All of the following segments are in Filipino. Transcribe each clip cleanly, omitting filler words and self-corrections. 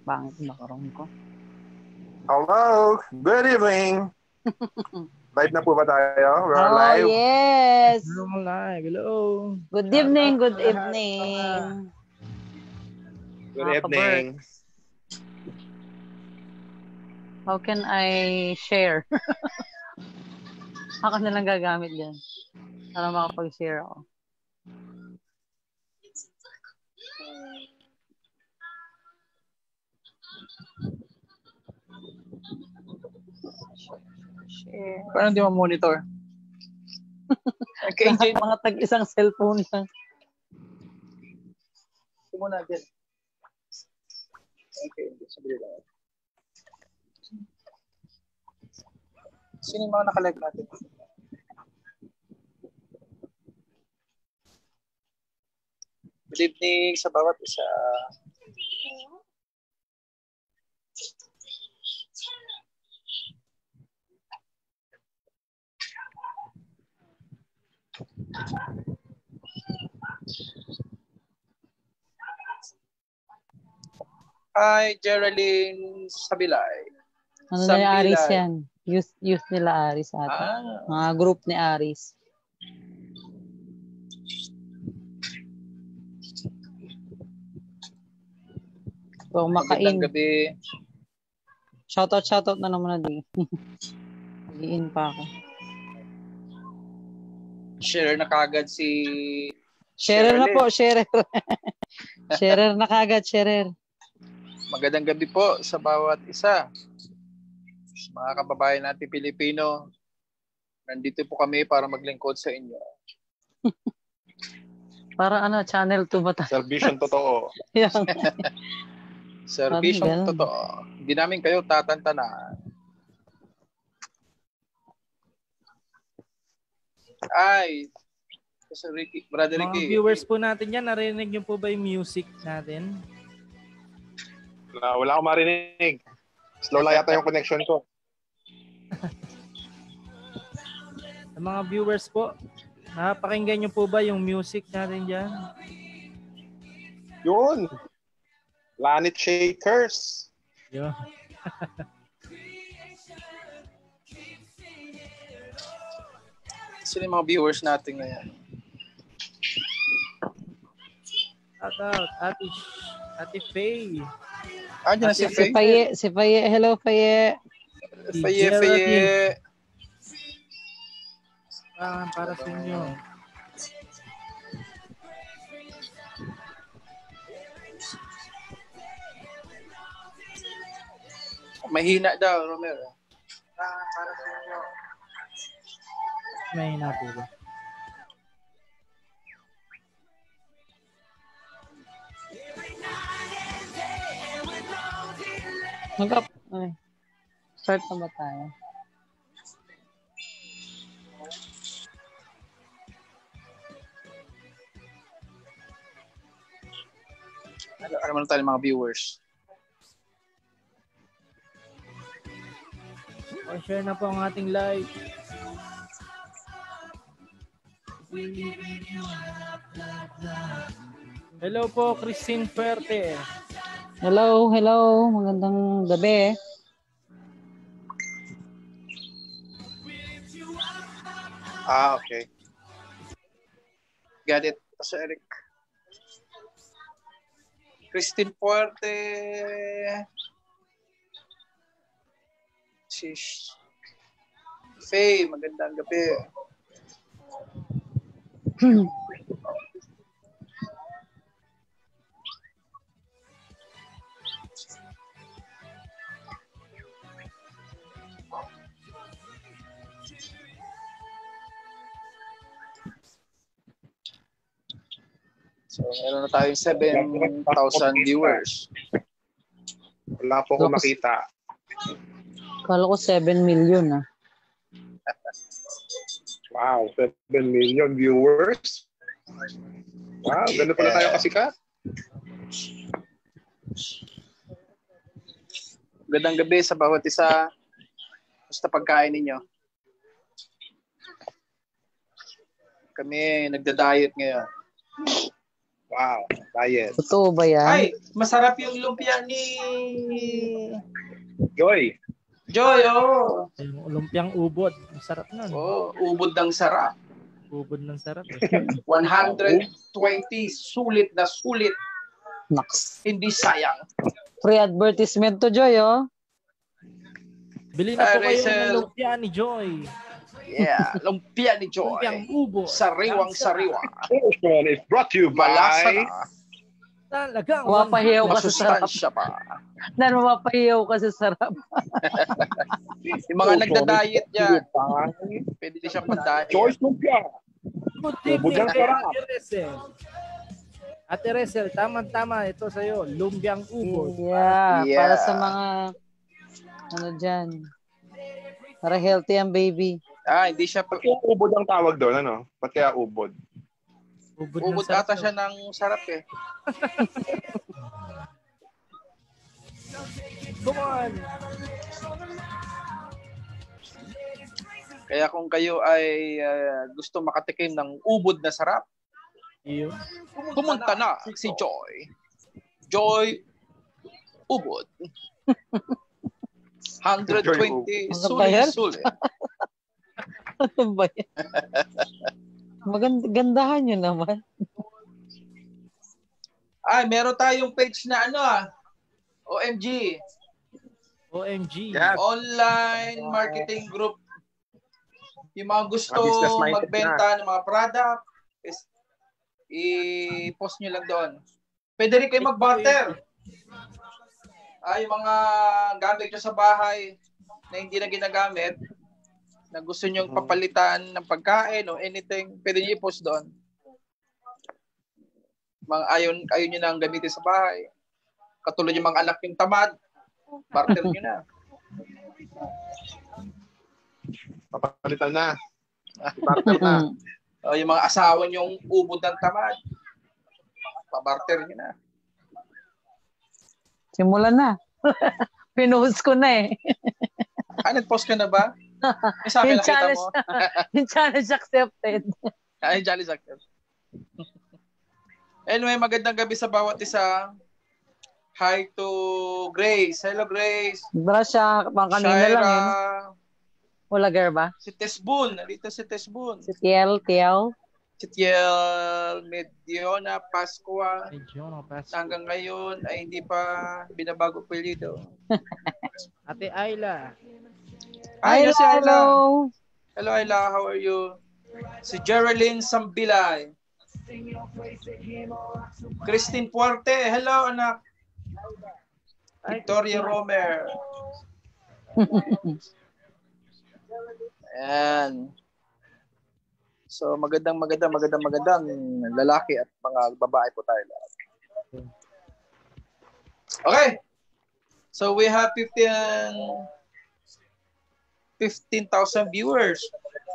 Bangit background ko. Hello, good evening. Live na po ba tayo? We're live. Yes. We're live. Hello. Good evening, good evening. Good evening. How can I share? Ako na lang gagamit dyan. Para makapag-share ako. Share. Parang di ma-monitor. Okay, mga tag-isang cellphone lang. Ito muna din. Okay, sabi lang. Sino yung mga nakalag natin? Good evening sa bawat isa. Hi, Geraldine Sabilay. Ano na yung Aris yan? Youth nila Aris ata. Mga group ni Aris. Kung makain. Gabi. Shoutout na naman na din. Mag-in pa ako. Share na kagad si Sharer na po, sharer. Sharer na kagad, sharer. Magandang gabi po sa bawat isa. Mga kababayan natin Pilipino, nandito po kami para maglingkod sa inyo. Para ano, channel 2 ba tayo? Serbisyong totoo. Serbisyong totoo. Hindi namin kayo tatantanan. Ay, Ricky, Brother Ricky. Mga viewers po natin yan, narinig niyo po ba yung music natin? Wala akong marinig. Slow lang yata yung connection ko. Sa mga viewers po, napakinggan niyo po ba yung music natin dyan? Yun. Planet Shakers. Yun. Sino yung mga viewers natin ngayon? Shoutout, Ate Faye. Diyan na si Faye. Si Faye. Hello, Faye. Faye. Para sa inyo. Mahina daw, Romero. Para sa inyo. Mahina po ba? Start na ba tayo? Ano man tayo mga viewers? Share na po ang ating live. Hello po, Christine Fuerte. Hello. Magandang gabi. Okay. Got it, Sir Eric. Christine Fuerte. Faye, magandang gabi. So, meron na tayong 7,000 viewers. Wala po akong makita. Kala ko 7 million ah. Wow, 7 million viewers. Wow, gano'n pala tayo kasikat. Magandang gabi sa bawat isa. Basta pagkain ninyo. Kami nagda-diet ngayon. Wow, diet. Totoo ba yan? Ay, masarap yung lumpia ni Joy. Joy, oh. Yung lumpiang ubod. Masarap nun. Oh, ubod ng sarap. Ubod ng sarap. 120 sulit na sulit. Naks. Hindi sayang. Free advertisement to, Joy, oh. Bili na po kayo Rachel. ng lumpia ni Joy. Yeah, lumpia ni Joy. Lumpiang ubod. Sariwang-sariwa. This one is brought to you Malasa by... na. Talagang Mapahiyaw ka sa sarap. Masustansya pa. Mapahiyaw ka sa sarap. Yung mga nagda-diet yan, pwede siya mag-diet. Choice Lumpia. Good Ubod evening, ng sarap. Ate Resel. Ate Resel, tama-tama. Ito sa'yo, lumpiang ubod. Yeah, Yeah. para sa mga ano dyan. Para healthy ang baby. Hindi siya Ba't kaya ubod ang tawag doon, ano? Ba't kaya ubod? Ubod, ubod ng sarap. ata siya ng sarap eh. Come on. Kaya kung kayo ay gusto makatikim ng ubod na sarap, Iyo. pumunta na si Joy. Joy Ubod. 120 Ano ba yan? sulit. Ano ba yan? Gandahan nyo naman. Ay, meron tayong page na OMG. OMG. Yeah. Online marketing group. Yung mga gusto Business-minded magbenta ng mga product, i-post nyo lang doon. Pwede rin kayo mag-barter. Yung mga gamit nyo sa bahay na hindi na ginagamit, na gusto nyo papalitan ng pagkain o anything, pwede nyo i-post doon. Mga ayaw nyo nang gamitin sa bahay. Katulad yung mga anak yung tamad, barter nyo na. Papalitan na. Barter na. O yung mga asawa nyong ubod ng tamad, pabarter nyo na. Simulan na. Pinost ko na eh. Nag-post ka na ba? May sabi Yung nakita challenge, mo? yung challenge accepted. Ay, jolly sakit. Anyway, magandang gabi sa bawat isa. Hi to Grace. Hello, Grace. Bra siya, pang kanina Shaira. lang yun. Wala girl ba? Si Tesbun. Nandito si Tesbun. Si Tiel. Si Tiel Mediona Pascua. Medyo napas. Hanggang ngayon ay hindi pa binabago apelyido. Ate Ayla. Ay, si Ayla. Hello. Hello, Ayla. How are you? Si Geraldine Sambilay. Christine Puerte. Hello, anak. Victoria Romer. Ayan. So, magandang lalaki at mga babae po tayo lahat. Okay. So, we have 15,000 viewers.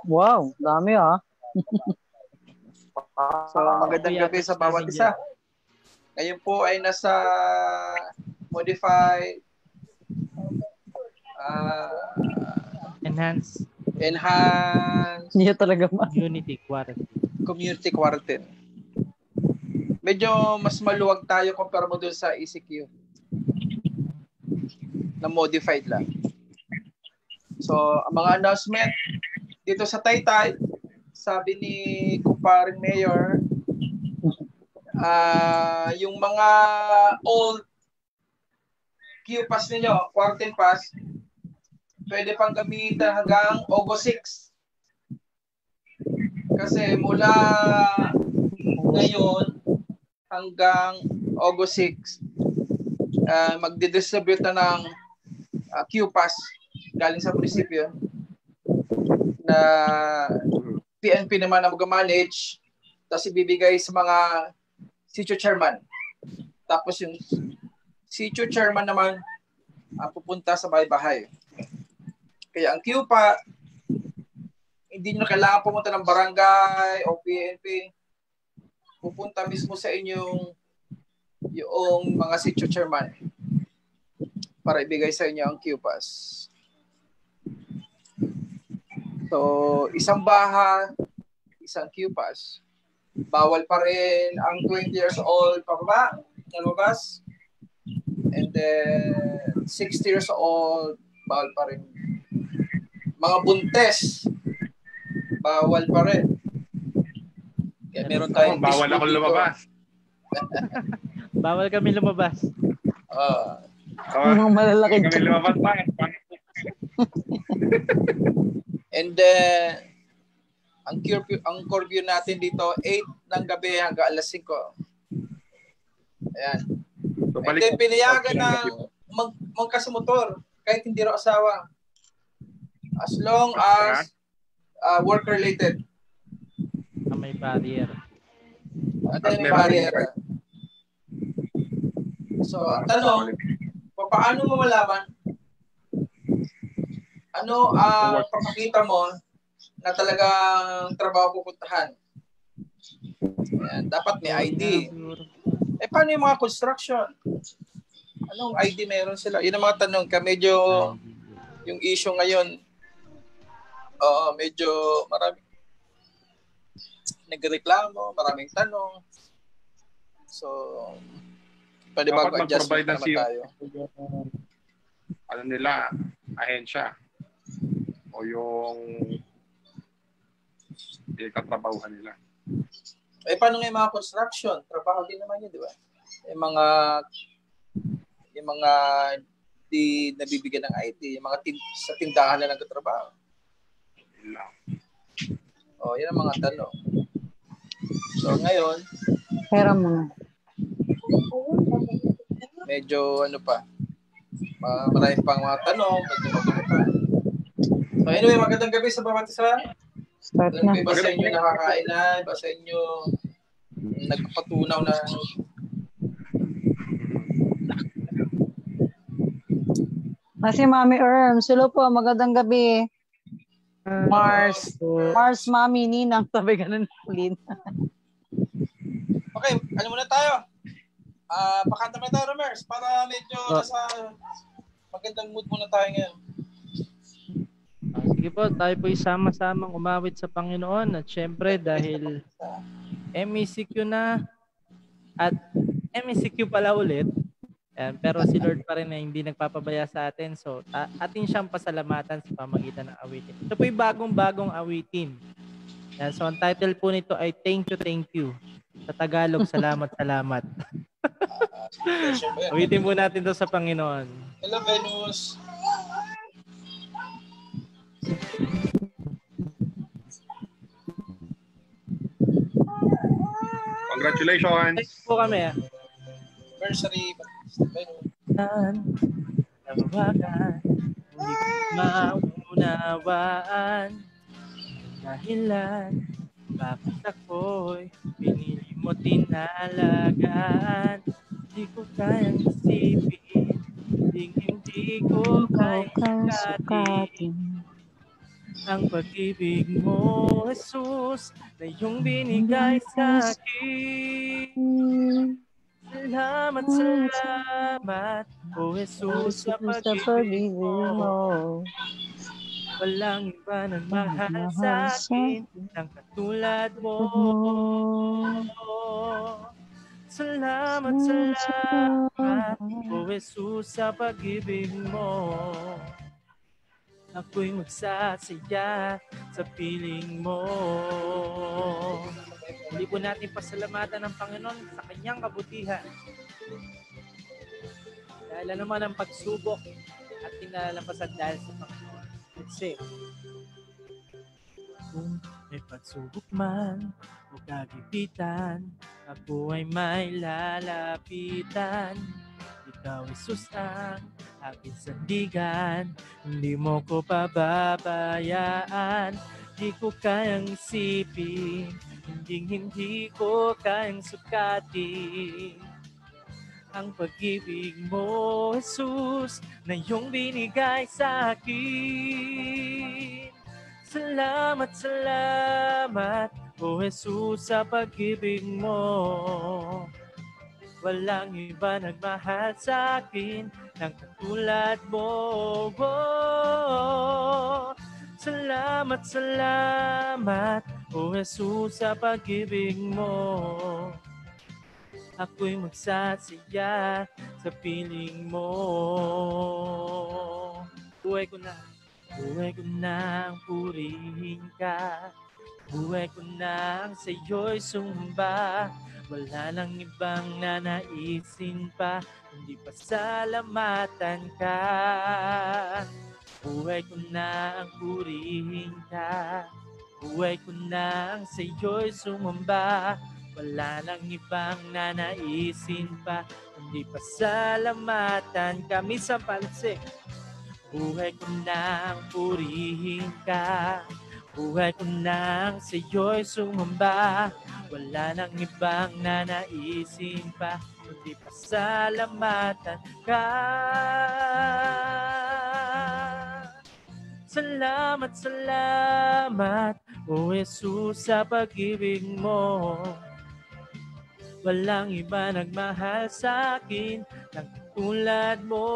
Wow, dami ah. So, magandang gabi sa bawat isa. Ngayon po ay nasa modified Enhance Hindi talaga Unity Quarantine. community quarantine. Medyo mas maluwag tayo compare mo dun sa ECQ. Na modified lang. So, ang mga announcement dito sa Taytay, sabi ni kumparing Mayor, yung mga old Q pass ninyo, quarantine pass, pwede pang gamitin hanggang August 6. Kasi mula ngayon hanggang August 6, magdidistribute na ng Q-Pass galing sa munisipyo na PNP naman ang mag-manage, tapos ibibigay sa mga sitio chairman. Tapos yung sitio chairman naman pupunta sa bahay-bahay. Kaya ang Q-Pass, hindi nyo kailangan pumunta ng barangay o PNP. Pupunta mismo sa inyong yung mga sitio chairman para ibigay sa inyo ang Q-Pass. So, isang baha, isang Q-Pass. bawal pa rin ang 20 years old pababa na lumabas. And then 60 years old, bawal pa rin. Mga buntes, bawal pa rin. Kaya meron tayong bawal ako lumabas. Bawal kami lumabas. Mga malalaki. Kami lumabas pa. And then, ang curfew natin dito, 8 ng gabi hanggang alas 5. Ayan. So, And then, pinayagan na magkasamotor kahit hindi raw asawa. As long as work-related. May barrier. At may barrier. So, ang tanong, paano mo malaman? Ano ang papakita mo na talagang trabaho pupuntahan? Ayan, dapat may ID. Paano yung mga construction? Anong ID meron sila? Yun ang mga tanong. Medyo yung issue ngayon, medyo marami nagreklamo, maraming tanong. So, pwede ba mag-adjustment naman tayo? Ano nila, ahensya o yung katrabahuhan nila. Paano nga yung mga construction? Trabaho din naman yun, di ba? Yung mga di nabibigyan ng ID, yung mga sa tindahan na nagtatrabaho. Yan ang mga tanong. So, ngayon, pera mo. Medyo marami pang mga tanong. So, anyway, magandang gabi sa bawat isa. Start na. Iba sa inyo nakakain na, iba sa inyo nagpapatunaw na. Si Mami Erms. Hello po, magandang gabi. Mars, Mami, Ninang, sabi ganun ulit. Okay, ano muna tayo? Pakanta muna tayo, Romers, para medyo nasa magandang mood muna tayo ngayon. Sige po, tayo po isama-samang umawit sa Panginoon at syempre dahil MECQ na at MECQ pala ulit. Yan, pero si Lord pa rin na hindi nagpapabaya sa atin. So, atin siyang pasalamatan sa pamagitan ng awitin. Ito po yung bagong-bagong awitin. Yan, so, ang title po nito ay Thank You. Sa Tagalog, salamat. Awitin po natin ito sa Panginoon. Hello, Venus. Congratulations. Thank you po kami. Anniversary. Nabawagan, hindi ko maunawaan dahilan bakit ako'y pinili mo tinalagaan. Hindi ko kayang isipin, hindi ko kayang sukatin ang pag-ibig mo, Jesus, na iyong binigay sa akin. Salamat, O Jesus, sa pag-ibig mo. Walang iba nang mahal sa akin ng katulad mo. Salamat, O Jesus, sa pag-ibig mo. Ako'y magsasaya sa piling mo. Hindi po natin pasalamatan ng Panginoon sa kanyang kabutihan. Dahil ano man ang pagsubok at tinalampasan dahil sa Panginoon. Let's say, kung may pagsubok man o kagipitan, ako ay may lalapitan. Ikaw, Jesus, ang aking sandigan. Hindi mo ko pababayaan. Di ko kayang isipin, hindi ko kayang sukatin ang pag-ibig mo, Jesus, na iyong binigay sa akin. Salamat, O Jesus, sa pag-ibig mo. Walang iba nagmahal sa akin ng katulad mo. Salamat, O Jesus, sa pag-ibig mo, ako'y magsasaya sa piling mo. Buhay ko nang purihin ka. Buhay ko nang sa'yo'y sumba. Wala nang ibang nanaisin pa, hindi pa salamatan ka. Buhay ko nang purihin ka. Buhay ko nang sa'yo'y sumamba. Wala nang ibang nanaisin pa, hindi pa salamatan ka. Minsan palasik. Buhay ko nang purihin ka. Buhay ko nang sa'yo'y sumamba. Wala nang ibang nanaisin pa, hindi pa salamatan ka. Salamat, salamat, O Jesus, sa pag-ibig mo. Walang iba nagmahal sa akin ng tulad mo.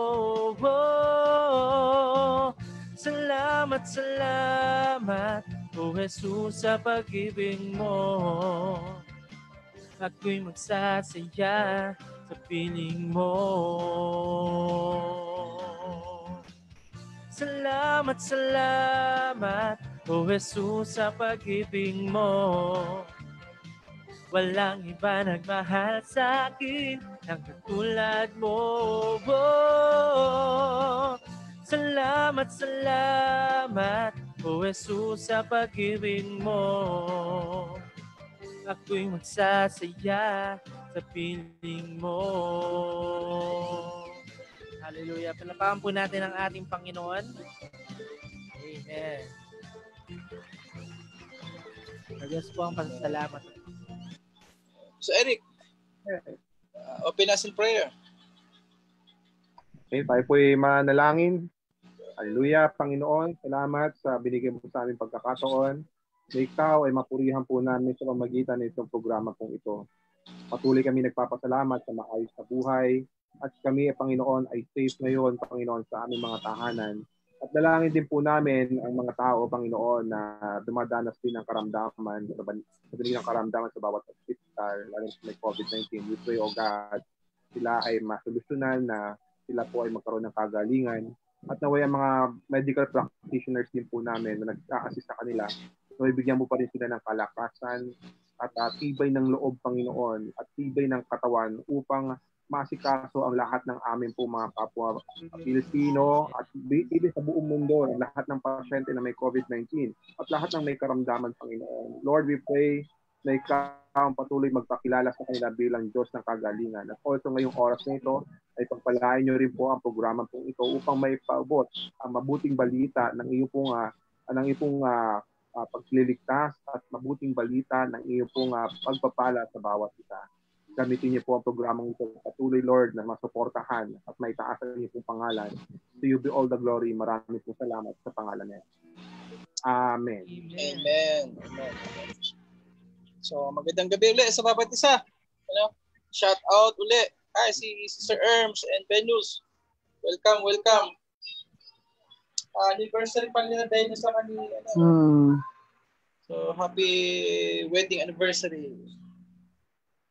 Oh, salamat, salamat, O Jesus, sa pag-ibig mo. Ako'y magsasaya sa piling mo. Salamat, salamat, O Jesus, sa pag-ibig mo. Walang iba nagmahal sa akin ng katulad mo. Oh, salamat, salamat, O Jesus, sa pag-ibig mo. Ako'y magsasaya sa piling mo. Hallelujah. Palapakan po natin ang ating Panginoon. Amen. Diyos po ang pasasalamat. So Eric, open us in prayer. Okay, tayo po'y manalangin. Hallelujah, Panginoon. Salamat sa binigay mo sa aming pagkakataon. Na ikaw ay mapurihan po namin sa pamagitan ng itong programa pong ito. Patuloy kami nagpapasalamat sa maayos na buhay. At kami, Panginoon, ay safe ngayon, Panginoon, sa aming mga tahanan. At dalangin din po namin ang mga tao, Panginoon, na dumadanas din ng karamdaman, sa ng karamdaman sa bawat hospital, lalo sa may COVID-19. We pray, O God, sila ay masolusyonan, na sila po ay magkaroon ng kagalingan. At naway ang mga medical practitioners din po namin na nag-assist sa kanila, naway bigyan mo pa rin sila ng kalakasan at tibay ng loob, Panginoon, at tibay ng katawan upang masikaso ang lahat ng amin po mga kapwa Pilipino at ibig sa buong mundo, lahat ng pasyente na may COVID-19 at lahat ng may karamdaman, Panginoon. Lord, we pray na ikaw ang patuloy magpakilala sa kanila bilang Diyos ng kagalingan. At also ngayong oras na ito ay pagpalain niyo rin po ang programa pong ito upang may paabot ang mabuting balita ng iyong pong pagliligtas at mabuting balita ng iyong pong pagpapala sa bawat isa. Gamitin niyo po ang programang ito patuloy, Lord, na masuportahan at may taas ang iyong pangalan. To you be all the glory. Maraming po salamat sa pangalan niya. Amen. Amen. Amen. So, magandang gabi ulit sa bawat isa. Shout out ulit. Hi, si Sister Erms and Venus. Welcome, welcome. Anniversary pa nila dahil sa kanila. So, happy wedding anniversary.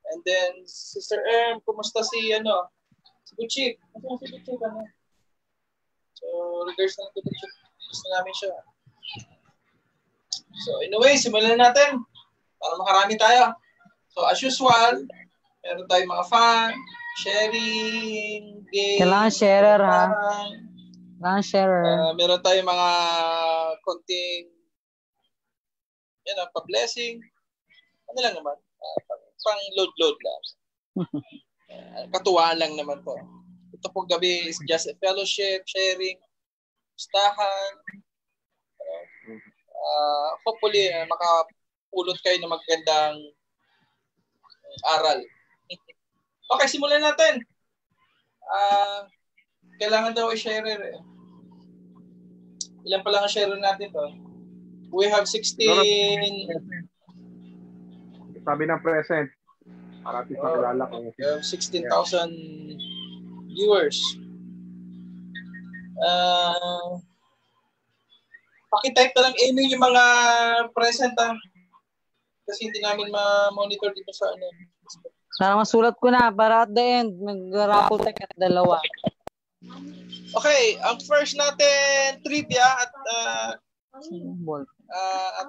And then, Sister Erm, kumusta si Butchik? Ano si Butchik? So, regards na ito, Butchik. Gusto namin siya. So, anyway, simulan natin. Para makarami tayo. So, as usual, meron tayong mga fan, sharing, game. Kailangan sharer, ha? Kailangan sharer. Meron tayong mga konting, pa-blessing. Ano lang naman? Pang load lang. Katuwaan lang naman po. Ito pong gabi is just a fellowship, sharing, pustahan. Hopefully, makapulot kayo ng magandang aral. Okay, simulan natin. Kailangan daw i-share. Ilan pa lang ang share natin to? We have 16... Sabi ng present, para at least makilala ko. 16,000 viewers. Pakitype na lang email yung mga present. Kasi hindi namin ma-monitor dito sa ano. Para masulat ko na, para at the end, mag-raffle tayo at dalawa. Okay, ang first natin trivia at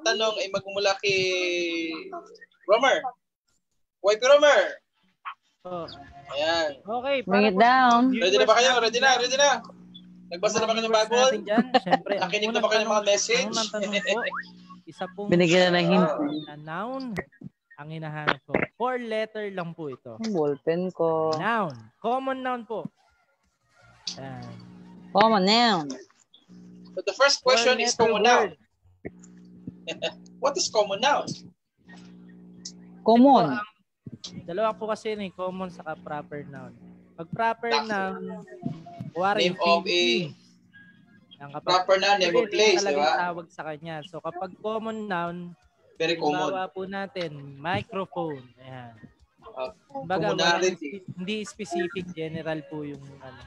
tanong ay magmumula kay Romer. YP Romer. Oh. Ayan. Okay. Bring it down. Ready na ba kayo? Ready na. Nagbasa na ba kayo ng Bible? Siyempre, nakinig na ba kayo ng mga message? Ang tanong po, isa pong binigyan na ng hint. na noun ang hinahanap ko. 4 letter lang po ito. Ballpen ko. Noun. Common noun po. Ayan. Common noun. So the first question is common noun. What is common noun? Common. Dalawa po kasi ni common saka proper noun. Pag proper noun, name of a proper noun, name of place, di ba? Tawag sa kanya. So kapag common noun, very common. Bawa po natin, microphone. Ayan. Baga, hindi specific, general po yung ano.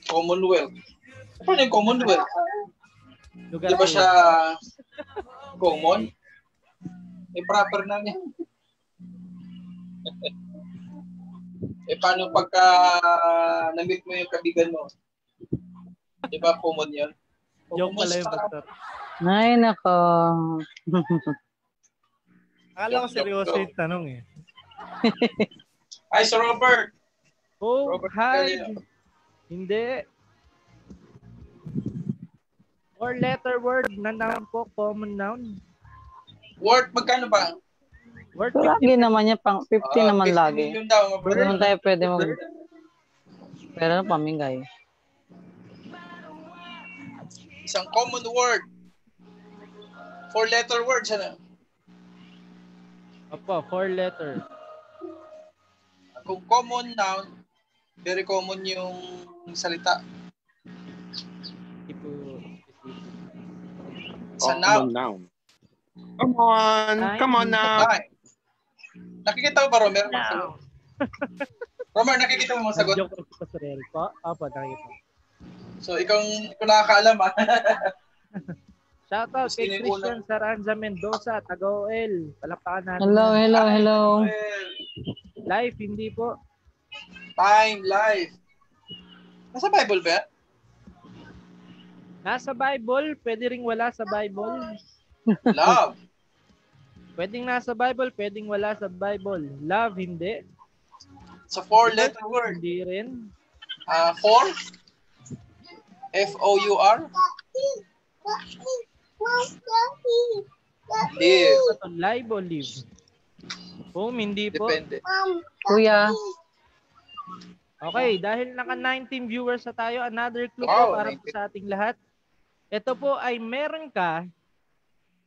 Commonwealth. Paano yung Commonwealth? Lugar di ba siya common? May proper noun niya. Paano pagka na-meet mo yung kabigan mo? Di ba common yun? Joke pala yung pastor. Ay, nako. Akala ko seryoso yung tanong eh. Hi, Sir Robert. Oh, Robert hi. Galileo. Hindi. 4-letter word na noun po, common noun. Word, magkano ba? Word So, lagi naman niya, pang 50 naman 50 lagi. million daw. Hindi naman tayo pwede mag... Pero na pamingay. Isang common word. 4-letter words, ano? Opo, 4-letter. Kung common noun, very common yung salita. Tipo, Sa noun. Come on. Come on now. Ay. Nakikita mo ba, Romer? Noun. Romer, nakikita mo mga sagot? Joke ko sa Rel po. Opo, nakikita. So, ikaw nakakaalam, ha? Shoutout kay Christian Saranza Mendoza, taga-OL. Palakpakan natin. Hello. Live, hindi po. Time, life. Nasa Bible ba? Nasa Bible, pwede ring wala sa Bible. Love. Pwedeng nasa Bible, pwedeng wala sa Bible. Love, hindi. Sa 4-letter word. Hindi rin. 4? F-O-U-R? Live. Live o live? Home, hindi po. Depende. Kuya. Okay, dahil naka 19 viewers na tayo, another clue Wow, po para po sa ating lahat. Ito po ay meron ka,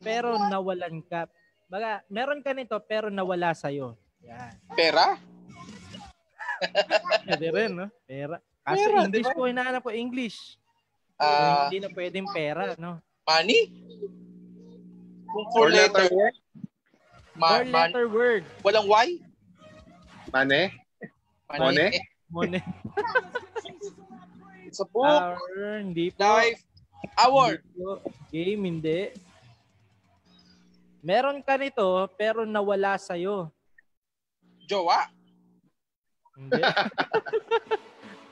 pero nawalan ka. Baga, meron ka nito, pero nawala sa'yo. Yan. Pera? Pwede rin, no? Pera. Kaso Pera, English diba? po, hinahanap po English. Hindi na pwedeng pera, no? Money? Kung 4-letter word? 4-letter word. Walang Y? Mane? Money? Money. It's a book. Hour, hindi po. Life. Hour. Hindi po. Game, hindi. Meron ka nito, pero nawala sa'yo. Jowa. Hindi.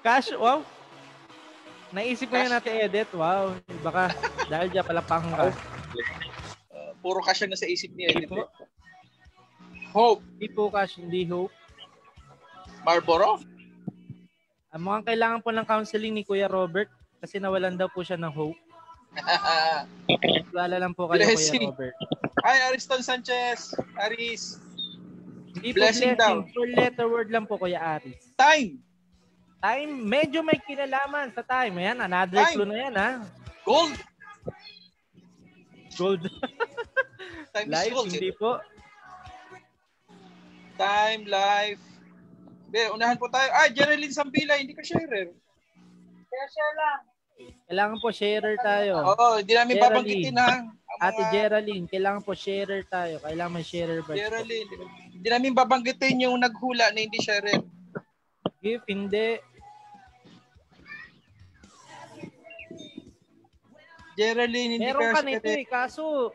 Cash, wow. Naisip ko yan natin edit, wow. Baka dahil dyan palapang ka. Puro cash ang nasa isip niya. Hindi po. Hope. Hindi po cash, hindi hope. Marlboro. Ang mukhang kailangan po ng counseling ni Kuya Robert kasi nawalan daw po siya ng hope. Wala lang po kayo, Blessing. Kuya Robert. Hi, Ariston Sanchez. Aris. Hindi po Blessing daw. 4-letter word lang po, Kuya Aris. Time. Time, medyo may kinalaman sa time. Ayan, another Time. clue na yan, ha? Gold. Gold. Time is Life, gold. hindi po. Time, life. Unahan po tayo. Geraldine Sambila, hindi ka sharer. Share lang. Kailangan po sharer tayo. Oo, hindi namin Geraldine. babanggitin ha. Ate Geraldine, kailangan po sharer tayo. Kailangan may sharer ba? Geraldine, hindi namin babanggitin yung naghula na hindi sharer. Gift, hindi. Geraldine, hindi Meron ka ka nito sharer. eh, kaso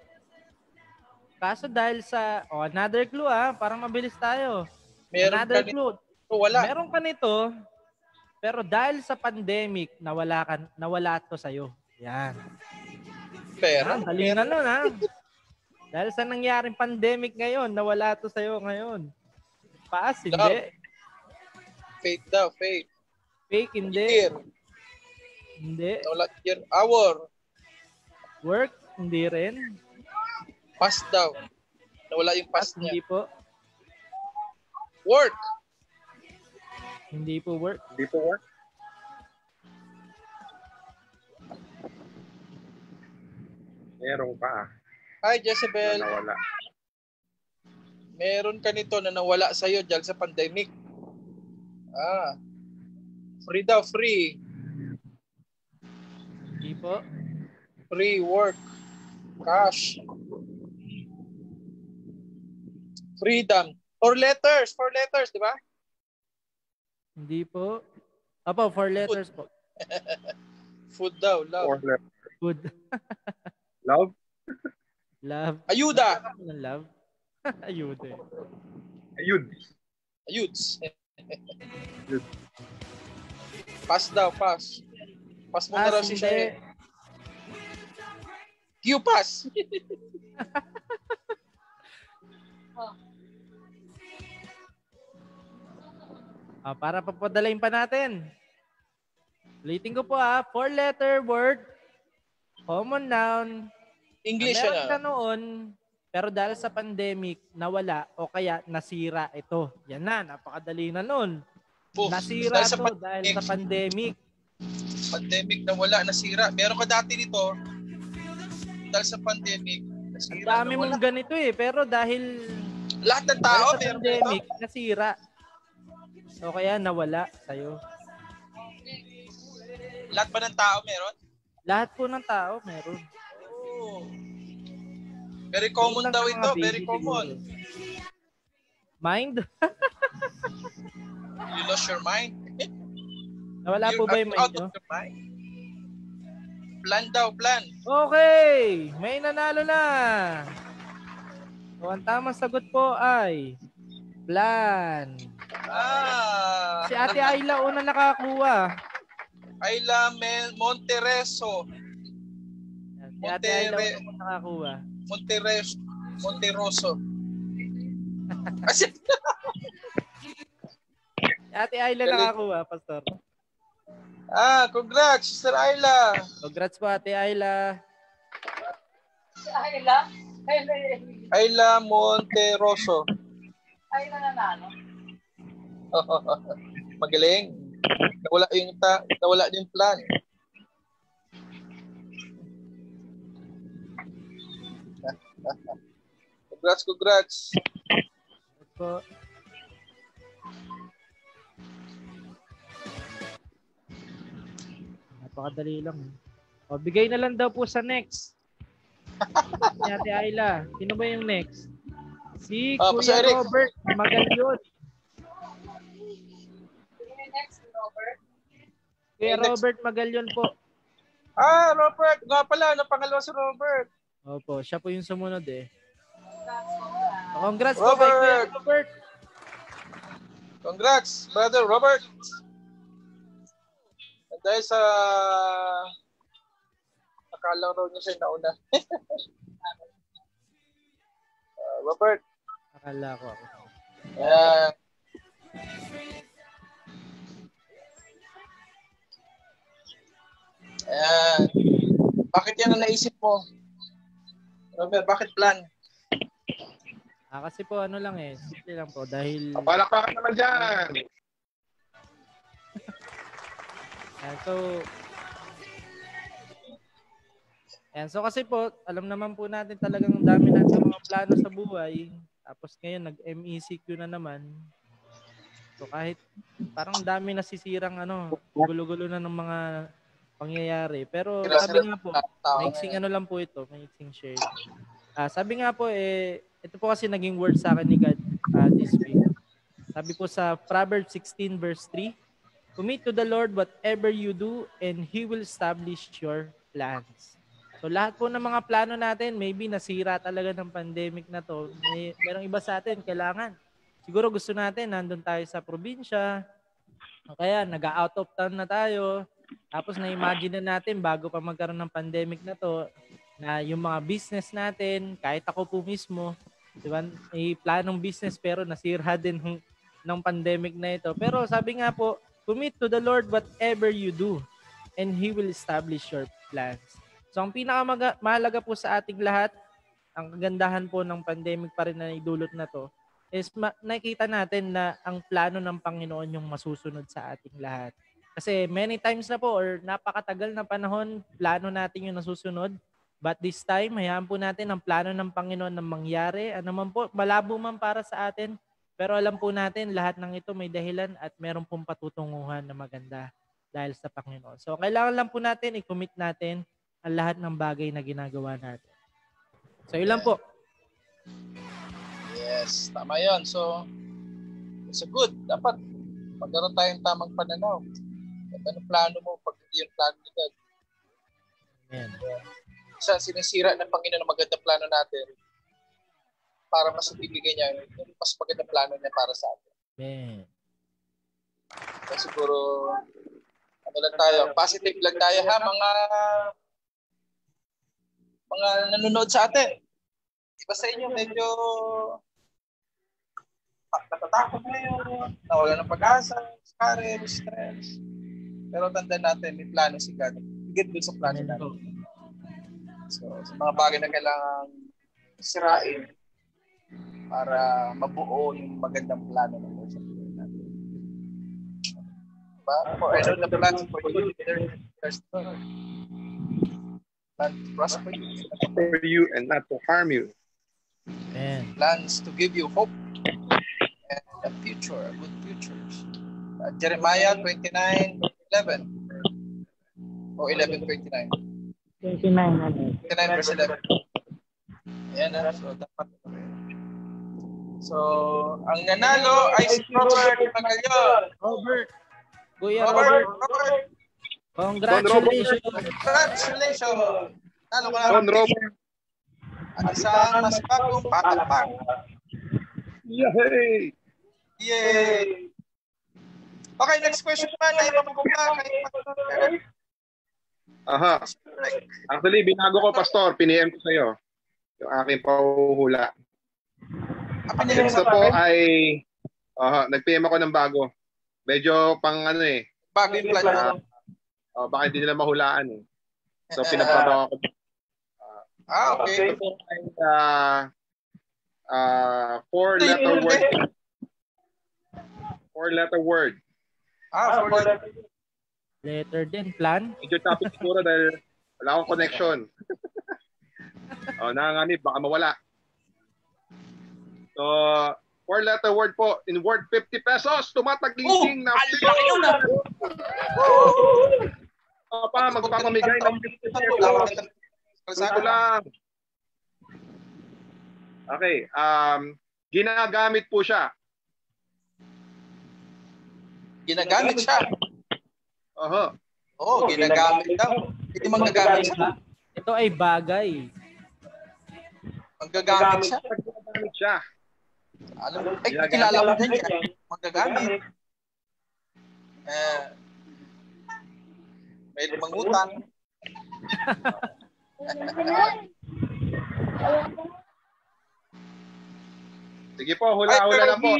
Kaso dahil sa, another clue parang mabilis tayo. Meron Another ka nito. clue. Wala. Meron ka nito, pero dahil sa pandemic, nawala to sa'yo. Yan. Pero, Dali na nun Dahil sa nangyaring pandemic ngayon, nawala to sa'yo ngayon. Pass, hindi. Love. Faith daw, faith. Fake, hindi. Year. Hindi. Nawala year. Hour. Work, hindi rin. Pass daw. Nawala yung pass niya. Hindi po. Work. Hindi po work. Hindi po work. Meron ka Hi, Jezebel. na nawala. Meron ka nito na nawala sa'yo dahil sa pandemic. Free daw, free. Hindi po. Free work. Cash. Freedom. Four letters, di ba? Hindi po. Apo, 4 letters po. Food daw, love. Or Good. love. Love. Ayuda. Ng love. Ayuda. Ayun. Ayuds. Pass daw, pass. Pass mo na raw si siya. Q-pass. Para papadalain pa natin. Ulitin ko po 4-letter word, common noun. English Meron ka na. noon, pero dahil sa pandemic, nawala o kaya nasira ito. Yan na, napakadali na noon. Nasira to dahil sa pandemic. Pandemic na wala, nasira. Meron ka dati nito, dahil sa pandemic, Ang nasira. dami mong ganito pero dahil Lahat ng tao, sa meron pandemic, ito. nasira. O kaya nawala sa'yo. Lahat ba ng tao meron? Lahat po ng tao meron. Oh. Very common daw ito, very common. Mind? You lost your mind? Nawala po ba yung mind out nyo? of your mind? Plan daw, plan. Okay, may nanalo na. So, ang tamang sagot po ay plan. Si Ate Ayla una nakakuha. Ayla Montereso. Si Ate Ayla una nakakuha. Monteroso. Si Ate Ayla nakakuha, Pastor. Congrats, Sister Ayla. Congrats po, Ate Ayla. Ayla Monteroso. Ayla nanalo. Magaling. Nawala yung plan. Congrats. Po. Napakadali lang. O, bigay na lang daw po sa next. Si Ate Ayla. Sino ba yung next? Si Kuya Robert Magalyon. Kuya Robert Magalyon po. Robert. Nga pala, pangalawa si Robert. Opo, siya po yung sumunod Congrats po kay Kuya Robert. Congrats, Brother Robert. Dahil sa akala raw niya siya nauna. Robert. Akala ko ako. Bakit yan ang naisip mo? Robert, bakit plan? Kasi po simple lang po dahil Palakpakan naman dyan. So kasi po, alam naman po natin talagang dami natin mga plano sa buhay. Tapos ngayon nag-MECQ na naman. So kahit parang dami nasisirang gulo-gulo na ng mga pangyayari. Pero sabi nga po, maiksing lang po ito, maiksing share. Sabi nga po ito po kasi naging word sa akin ni God this week. Sabi po sa Proverbs 16 verse 3, commit to the Lord whatever you do and He will establish your plans. So lahat po ng mga plano natin, maybe nasira talaga ng pandemic na to. Merong iba sa atin, kailangan. Siguro gusto natin, nandun tayo sa probinsya, o kaya nag-out of town na tayo. Tapos na-imagine na natin bago pa magkaroon ng pandemic na to, na yung mga business natin, kahit ako po mismo, di ba, may planong business pero nasira din ng pandemic na ito. Pero sabi nga po, commit to the Lord whatever you do and He will establish your plans. So ang pinakamahalaga po sa ating lahat, ang kagandahan po ng pandemic pa rin na idulot na to, is nakikita natin na ang plano ng Panginoon yung masusunod sa ating lahat. Kasi many times na po or napakatagal na panahon, plano natin yung nasusunod. But this time, hayaan po natin ang plano ng Panginoon na mangyari. Ano man po, malabo man para sa atin, pero alam po natin lahat ng ito may dahilan at meron pong patutunguhan na maganda dahil sa Panginoon. So kailangan lang po natin i-commit natin ang lahat ng bagay na ginagawa natin. So yun lang po. Yes, tama yun. So, it's good. Dapat magkaroon tayong tamang pananaw. At anong plano mo pag hindi yung plano ni God? Amen. Sa sinisira ng Panginoon ang magandang plano natin para mas ibibigay niya yung mas magandang plano niya para sa atin. Amen. So, siguro, ano lang tayo, positive lang tayo ha, mga nanonood sa atin. Iba sa inyo, medyo natatakot ngayon, nawala ng pag-asa, discourage, stress. Pero tandaan natin, may plano si God. Higit dun sa plano natin. So, sa mga bagay na kailangan sirain para mabuo yung magandang plano ng Lord sa buhay natin. Diba? For I know the plans for you, there's plan to prosper you and not to harm you. Amen. Plans to give you hope and a future, a good future. Jeremiah 29:11 o 11:29. 29 verse 11. Ayan na. So, dapat. So, ang nanalo ay si Robert Magalyon. Robert. Kuya Robert. Congratulations. Congratulations. Nalo ka Don na. Robert. At isang mas bagong patakpak. Yay! Yay! Okay, next question naman ay mapupunta kay Pastor Eric. Aha. Actually, binago ko, Pastor. Piniem ko sa iyo yung aking pahuhula. Ito po ay nag-PM ako ng bago. Medyo pang ano eh. Bago yung plan. Baka hindi nila mahulaan eh. So, pinagbabawa ko. Okay. Ito po ay 4-letter word. 4-letter word. 4-letter. Letter din, plan. Medyo topic siguro dahil wala akong connection. Nanganganib, baka mawala. So, 4-letter word po. In worth 50 pesos, tumataglising na. Magpapamigay ng 50 pesos. Ito lang. Okay. Ginagamit po siya. Ginagamit siya? Oo, ginagamit daw. Hindi magagamit siya. Ito ay bagay. Magagamit siya? Magagamit siya. Alam mo, kilala mo din siya. Magagamit. May mangutang. Sige po, hula-hula na po.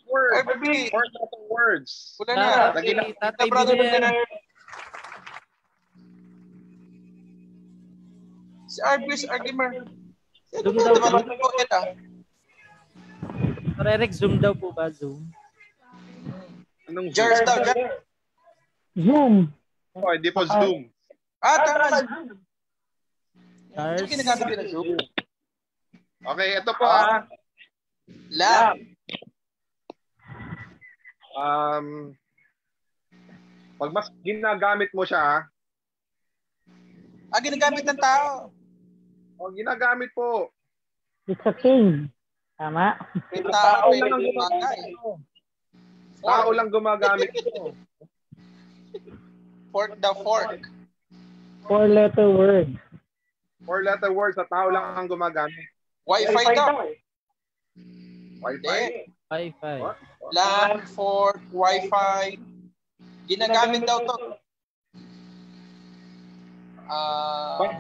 Words. 4-letter words. Hula na. Tatay Brother Binian. Si Arbis Argimer. Zoom daw po. Sir Eric, zoom daw po ba? Zoom? Anong Jars daw. Zoom. Hindi po Zoom. Tama. Jars. Yung ginagamit ko na Zoom. Okay, ito po. Lab. Pag mas ginagamit mo siya, Ginagamit ng tao. Ginagamit po. It's a king. Tama? Yung tao lang ang gumagamit. Tao lang gumagamit ito. Fork the fork. 4-letter word. 4-letter word sa tao lang ang gumagamit. Wi-Fi daw. Wi-Fi? Wi-Fi. What? LAN, port, Wi-Fi. Ginagamit daw to.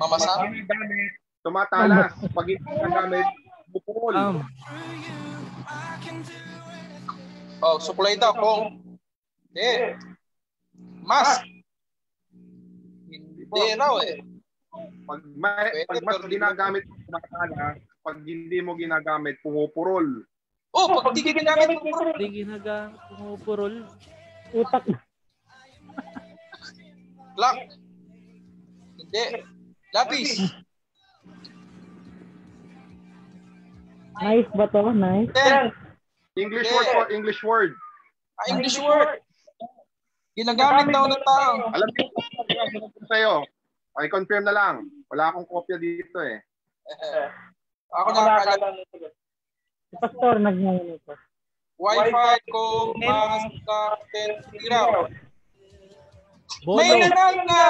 Mamasama. Ginagamit, tumatala. Pag ginagamit, bupurol. Oh, sukulay daw kung. Mas. Hindi raw eh. Pag mas ginagamit, tumatala. Pag hindi mo ginagamit, pumupurol. Oh, pag hindi ginagamit, pumupurol. Hindi ginagamit, pumupurol. Utak. Clock. Hindi. Lapis. Nice ba to? Nice. English word po, English word. English word. Ginagamit daw ng tao. Alam mo sa'yo. I confirm na lang. Wala akong kopya dito eh. Ako nakakala. Si Pastor nag-ngayon ito. Wi-Fi ko, basta, tiraw. Bono. May nalang na!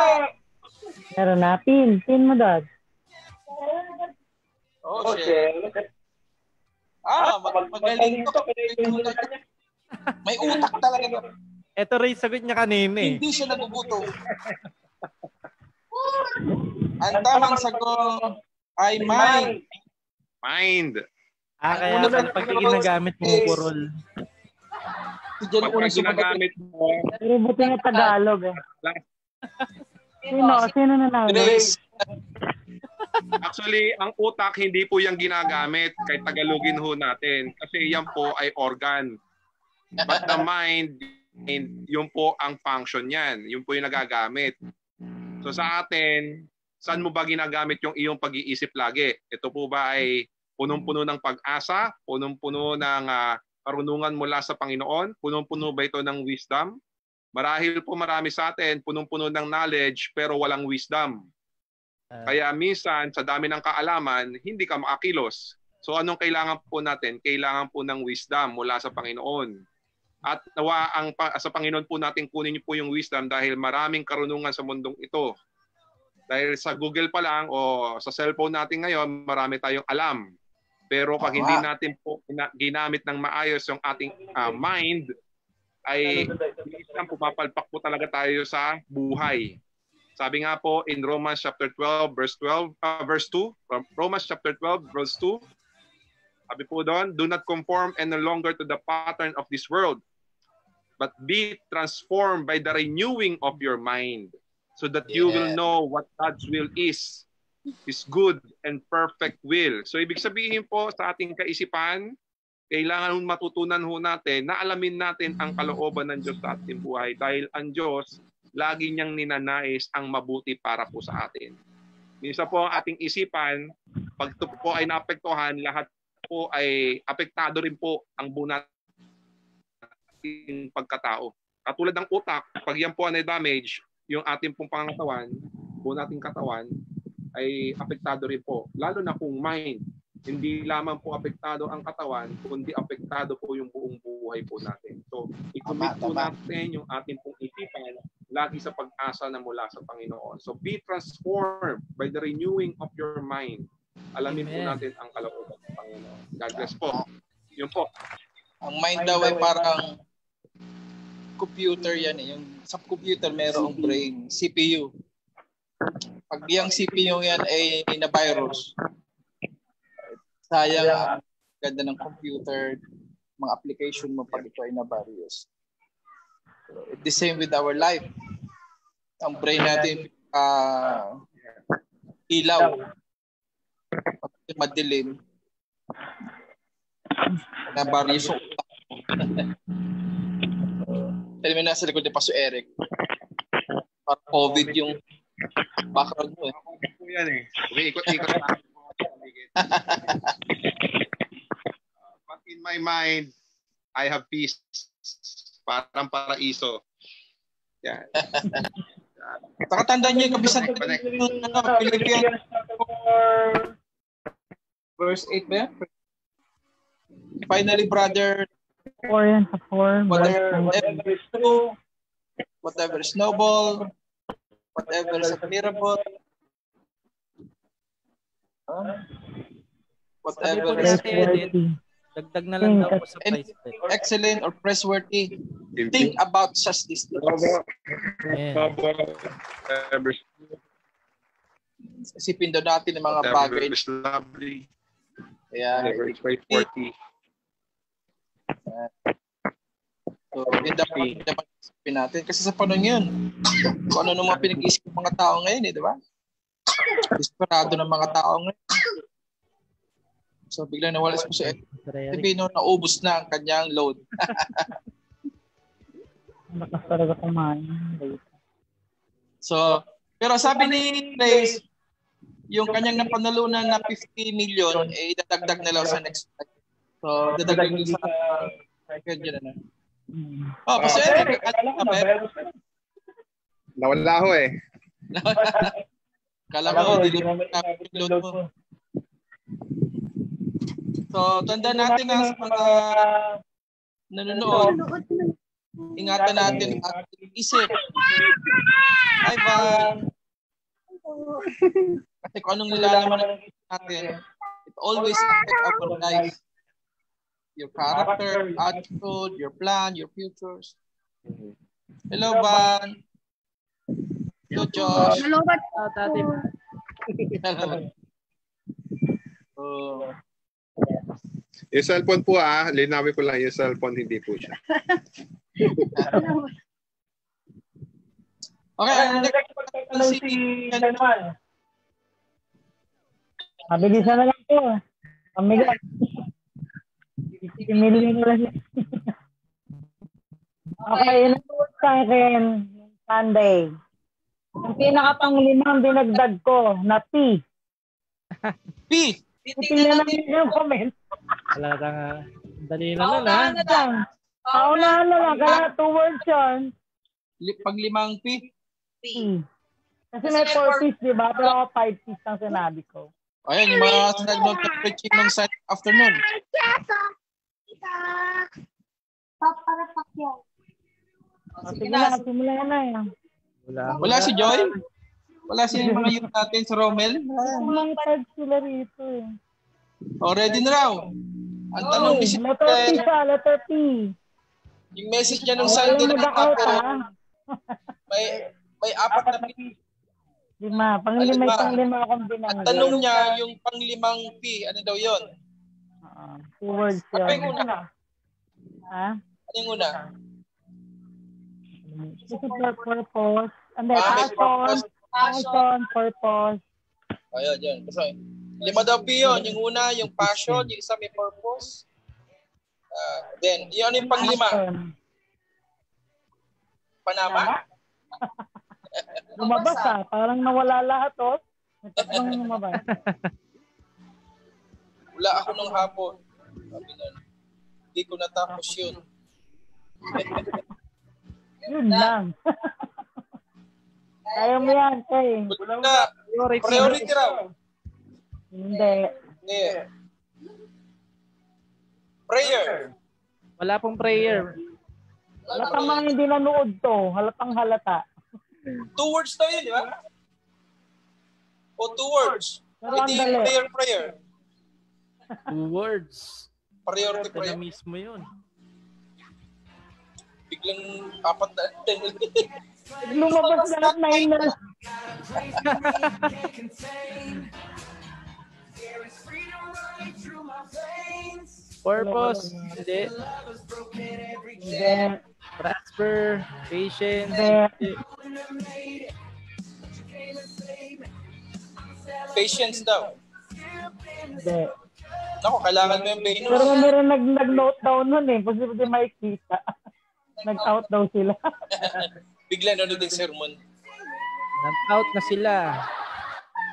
Meron na. Pin mo, Dad. Oh, shit. Magaling to. May utak talaga. Ito rin sagot niya kanina eh. Hindi siya nagugutom. Ang tamang sagot ay mind. Mind. Kaya pag ginagamit mo purol. Pag ginagamit mo, Pero buti nga Tagalog eh. Sino na namin? Grace. actually, ang utak hindi po yung ginagamit kahit Tagalogin ho natin. Kasi yan po ay organ. But the mind, yun po ang function yan. Yun po yung nagagamit. So sa atin, saan mo ba ginagamit yung iyong pag-iisip lagi? Ito po ba ay punong-puno ng pag-asa? Punong-puno ng karunungan mula sa Panginoon? Punong-puno ba ito ng wisdom? Marahil po marami sa atin, punong-puno ng knowledge pero walang wisdom. Kaya minsan, sa dami ng kaalaman, hindi ka makakilos. So anong kailangan po natin? Kailangan po ng wisdom mula sa Panginoon. At nawa sa Panginoon po natin kunin niyo po yung wisdom dahil maraming karunungan sa mundong ito. Dahil sa Google pa lang o sa cellphone natin ngayon, marami tayong alam. Pero pag hindi natin po ginamit ng maayos yung ating mind, ay minsan pumapalpak po talaga tayo sa buhay. Sabi nga po in Romans chapter 12 verse 2, Romans chapter 12 verse 2, sabi po doon, do not conform any longer to the pattern of this world, but be transformed by the renewing of your mind, so that you will know what God's will is, His good and perfect will. So ibig sabihin po sa ating kaisipan, kailangan matutunan ho natin na alamin natin ang kalooban ng Diyos sa ating buhay dahil ang Diyos lagi niyang ninanais ang mabuti para po sa atin. Minsan po ang ating isipan, pag ito po ay naapektuhan, lahat po ay apektado rin po ang buo nating pagkatao. Katulad ng utak, pag yan po ay damage, yung ating pong pangangatawan, buo nating katawan, ay apektado rin po. Lalo na kung mind, hindi lamang po apektado ang katawan, kundi apektado po yung buong buhay po natin. So, i-commit po natin yung ating pong isipan lagi sa pag-asa na mula sa Panginoon. So, be transformed by the renewing of your mind. Alamin po natin ang kalooban ng Panginoon. God bless po. Yun po. Ang mind daw ay parang computer yan eh. Yung sa computer merong brain, CPU. Pag yung CPU yan ay na-virus, sayang ganda ng computer, mga application mo pag ito ay na-virus. It's the same with our life. Ang brain natin ilaw. Pag madilim, na-virus yung utak. Tell me nasa likod ni Pastor Eric. Parang COVID yung background mo eh. Yan eh. Umiikot-ikot na. But in my mind, I have peace. Parang paraiso. Yan. Pakatandaan niyo yung kabisan Philippians verse 8 ba yan? Finally, brother, whatever is true, whatever is noble, whatever is admirable, Sabi po Whatever ni is Ate Edith, dagdag na lang daw po sa price tag. excellent or praiseworthy. Think about such these things. Ayan. Isipin daw natin ng mga bagay. is lovely. Kaya, Whatever is praiseworthy. so, yun dapat isipin natin. Kasi sa panahon yun, kung ano nung mga pinag-iisip ng mga tao ngayon, di ba? Desperado ng mga tao ngayon. So, biglang nawala si Pilipino, naubos na ang kanyang load. Lakas talaga kumain. So, pero sabi ni Grace, yung kanyang napanalunan na 50 million, eh, idadagdag na lang sa next time. So, dadagdag sa kanya na. Oh, kasi Nawala ho eh. kala ko, hindi load mo. So, tanda natin nga sa mga nanonood, ingatan natin at isip. Hi, Van. Kasi kung anong nilalaman natin, it always affects our life. Your character, attitude, your plan, your futures. Hello, Van. Hello, Josh. Hello, but Tati. Hello. Yung cellphone po linawin ko lang yung cellphone, hindi po siya. Okay, Mabilisan na lang po. Pamigat. 50 million na lang. Okay, yun sa akin. Sunday. Ang pinakapanglimang dinagdag ko na P. P. Tingnan namin yung comment. Wala tanga. Dali na nun, ha? Paunahan na lang. Kaya 2 words yun. Paglimang P. Kasi may 4 P's, di ba? Pero ako 5 P's ang sinabi ko. Ayan, yung mga nag-note na preaching ng Sunday afternoon. Sige na, simula na yan. Wala si Joy? Wala si mga youth natin sa Rommel? Mga tags sila rito eh. O, ready na raw. Ang tanong ni si Letter P siya, letter P. yung message niya nung Sunday na mag-out pero ha. may 4 na P. 5. Panglima akong binanggit. Ang tanong niya, yung panglimang P, ano daw yun? 2 words Ano yun. yung una? Ha? Ano yung una? This is for purpose. And then, May purpose. passion, purpose. Ayun, yun. Basta, 5 daw P yun. Yung una, yung passion. Yung isa may purpose. Then, yun yung panglima. Panama? Lumabas parang nawala lahat Tatlong lumabas. Wala ako nung hapon. Sabi na, hindi ko natapos yun. Yun lang. Kaya mo yan, Kay. Wala. Priority raw. Hindi. Hindi. Prayer. Wala pong prayer. Halatang mga hindi nanood to. Halatang halata. 2 words daw yun, di ba? O 2 words. Pero ang Hindi dali. prayer. 2 words. Priority Ito prayer. na mismo yun. Biglang 4 na. Lumabas lahat 9 na. Purpose. Hindi. Hindi. Prosper. Patience. Hindi. Patience daw. Hindi. Naku, kailangan mo yung Venus. Pero meron nag-note down nun Kasi hindi makikita. Nag-out daw sila. Bigla nanonood ng sermon. Nag-out na sila.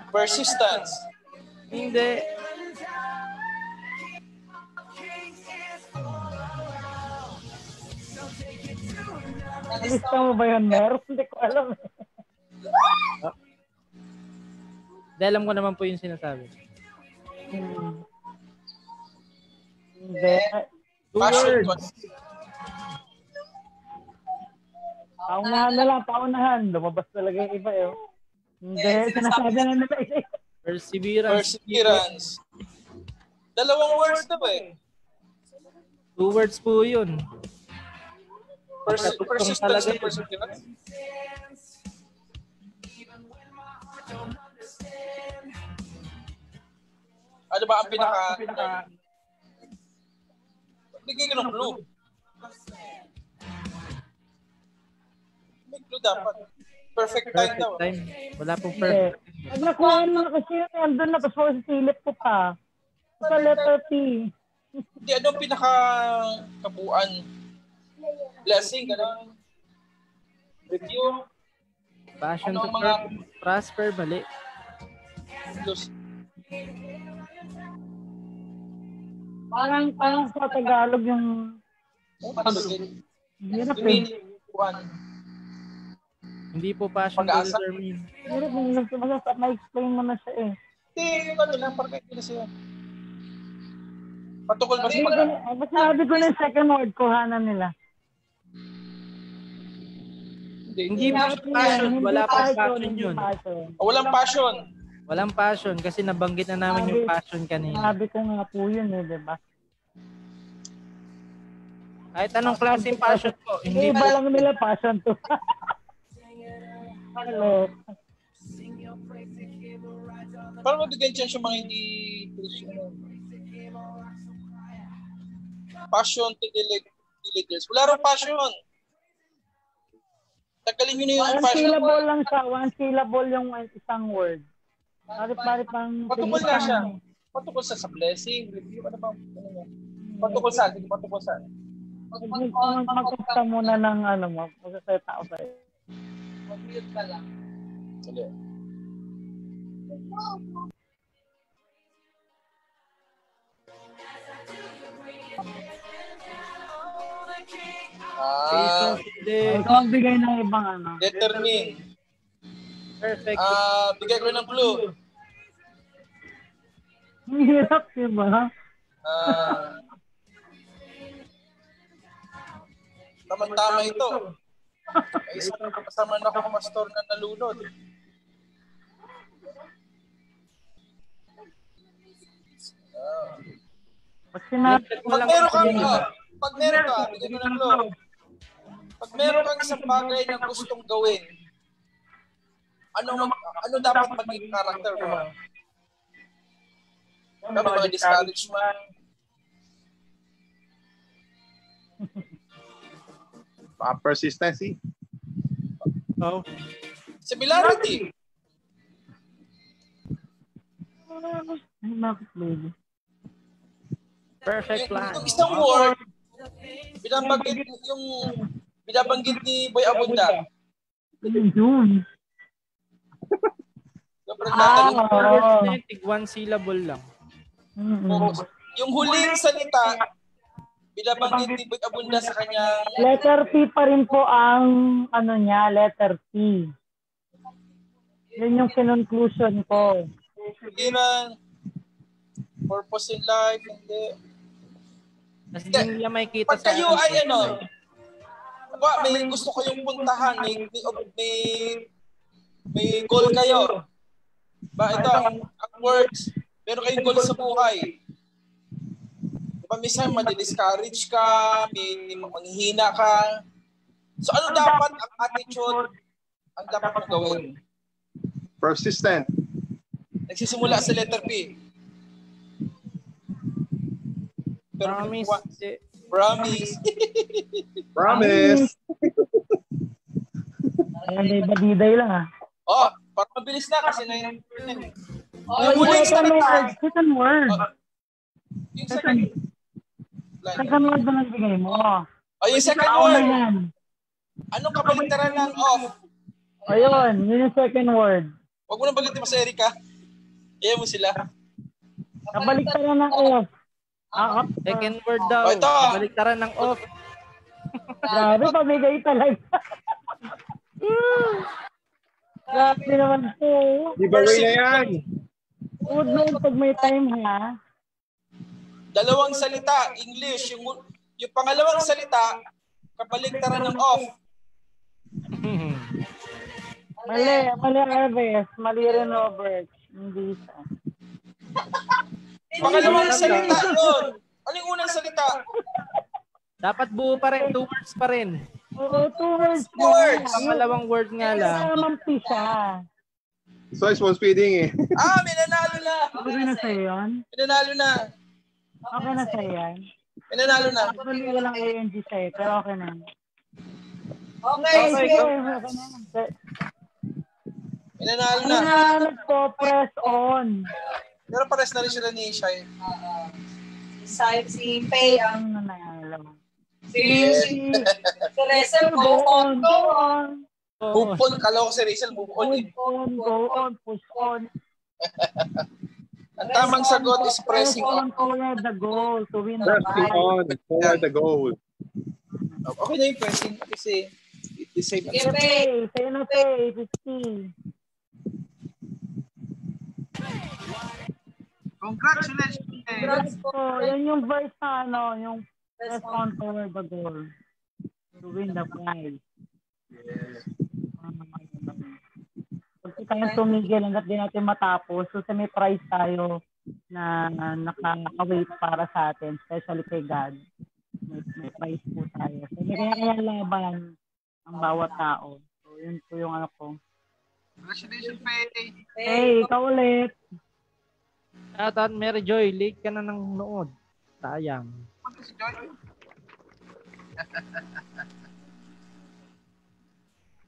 Persistence. Hindi. Lista mo ba yun, Mer? Hindi ko alam. Dahil alam ko naman po yung sinasabi. Hindi. 2 words. Paunahan na lang, paunahan. Lumabas talaga yung iba Hindi, sinasabi na nila. Perseverance. Perseverance. Dalawang words na ba eh? 2 words po yun. Persistence and perseverance. Ano ba ang pinaka... Bigay ka ng clue. May clue dapat. Perfect time daw. Perfect time. Wala pong perfect. Pag nakuha mo na kasi yun, andun na, tapos silip ko pa. Sa letter P. Hindi, ano ang pinaka kabuuan? Blessing, gano'n? Review? Passion Ano to mga- prosper, mali. Plus, Parang sa Tagalog yung ano din? hirap You eh. mean, one. Hindi po passion to Pag-asa? determine. Hirap eh. Ma-explain mo na siya eh. Hindi, yung ano lang, perfect na siya. Patukol ba sa Hindi ko na, sabi ko na yung second word, kuhanan nila. Hindi po passion. Wala pong passion yun. Walang passion. Walang passion kasi nabanggit na namin yung passion kanina. Sabi ko nga po yun eh, di ba? Kahit anong klaseng passion po. Hindi Iba lang nila passion to. Hello. Parang mabigyan chance yung mga hindi Christian. Passion to diligence. Wala rin passion. Tagalin nyo na yung One passion. syllable lang siya. One syllable yung isang word. Pari pang... Patukol na siya. Patukol sa blessing. Review. Ano ba? Ano yan? Patukol sa. Sige, patukol sa. Magkasta muna ng ano mo. Magkaseta ako sa'yo. Mag-mute ka lang. Sige. Ito ang bigay ng ibang ano. Determine. perfect. Bigay ko ng clue. Ang hirap, diba? Tama-tama ito. May isang kasama na akong pastor na nalunod. Pag sinabi ko Pag lang meron kang, bigyan ko ng clue. Pag meron kang isang bagay na gustong gawin, ano dapat maging character mo? Ano ba, discouragement? Persistency. Oh. Similarity. bakit baby? Perfect plan. Yung isang word, binabanggit ni Boy Abunda. Yun. Sobrang tatalog. Oo. One syllable lang. Yung huling salita, binabanggit ni Boy Abunda sa kanyang Letter P pa rin po ang ano niya, letter P. Yun yung conclusion ko. pigilan, purpose in life, hindi. Kasi hindi nila makikita Pag kayo ay ano, may gusto kayong puntahan, may goal kayo. Ito, ang words, meron kayong goal sa buhay. Diba, minsan madi-discourage ka, may manghihina ka. So ano dapat ang attitude ang dapat mong gawin? Persistent. Nagsisimula sa letter P. Pero Promise. Promise. Promise. Ayan, may badiday lang ah. Oh, para mabilis na kasi na yung Yung huling salita. second word. Yung second Second word na nagbigay mo. yung second Ano word. yan? Anong kabaligtaran ng off? Ayun, yun yung second word. Huwag mo nang bagitin mo sa Erika. Kaya mo sila. Kabaliktaran ng F. Second word daw. Oh, ito. Baliktaran ng off. Grabe, pabigay talaga. Grabe naman po. Giveaway na yan. Good Lord, pag may time ha. Dalawang salita, English. Yung pangalawang salita, kabaligtaran ng off. Mali Arves. Mali rin Robert. Hindi siya. Pangalawang salita yun. Ano yung unang salita? Dapat buo pa rin. 2 words pa rin. Oo, 2 words. Pangalawang word nga lang. Mampi siya. So, small speeding eh. May nanalo na. Okay na sa'yo yun? May nanalo na. Okay na sa'yo yan? May nanalo na. Actually, walang ANG sa'yo, pero okay na. Okay. May nanalo na. Nagpo-press on. Pero pares na rin sila ni Shai. Si Faye ang Ano nanalo? si Rizal, go on. Move on. Kala ko si Rizal, move on. Go on, push on. Ang tamang sagot is pressing on. Toward the goal to win the Pressing fight. on toward the goal. Okay na yung pressing kasi it's the same. Pay, sa'yo na pay, 50. Congratulations. Congrats po. Yan yung verse na yung press on toward the goal to win the prize. Pag tayo tumigil hanggat di natin matapos, so sa may prize tayo na naka-wait para sa atin, especially kay God. May prize po tayo. So may kaya laban ang bawat tao. So yun po yung ano ko. Congratulations, Faye. Hey, ikaw ulit. At Mary Joy, late ka na ng nood. Sayang. Punta si Joy.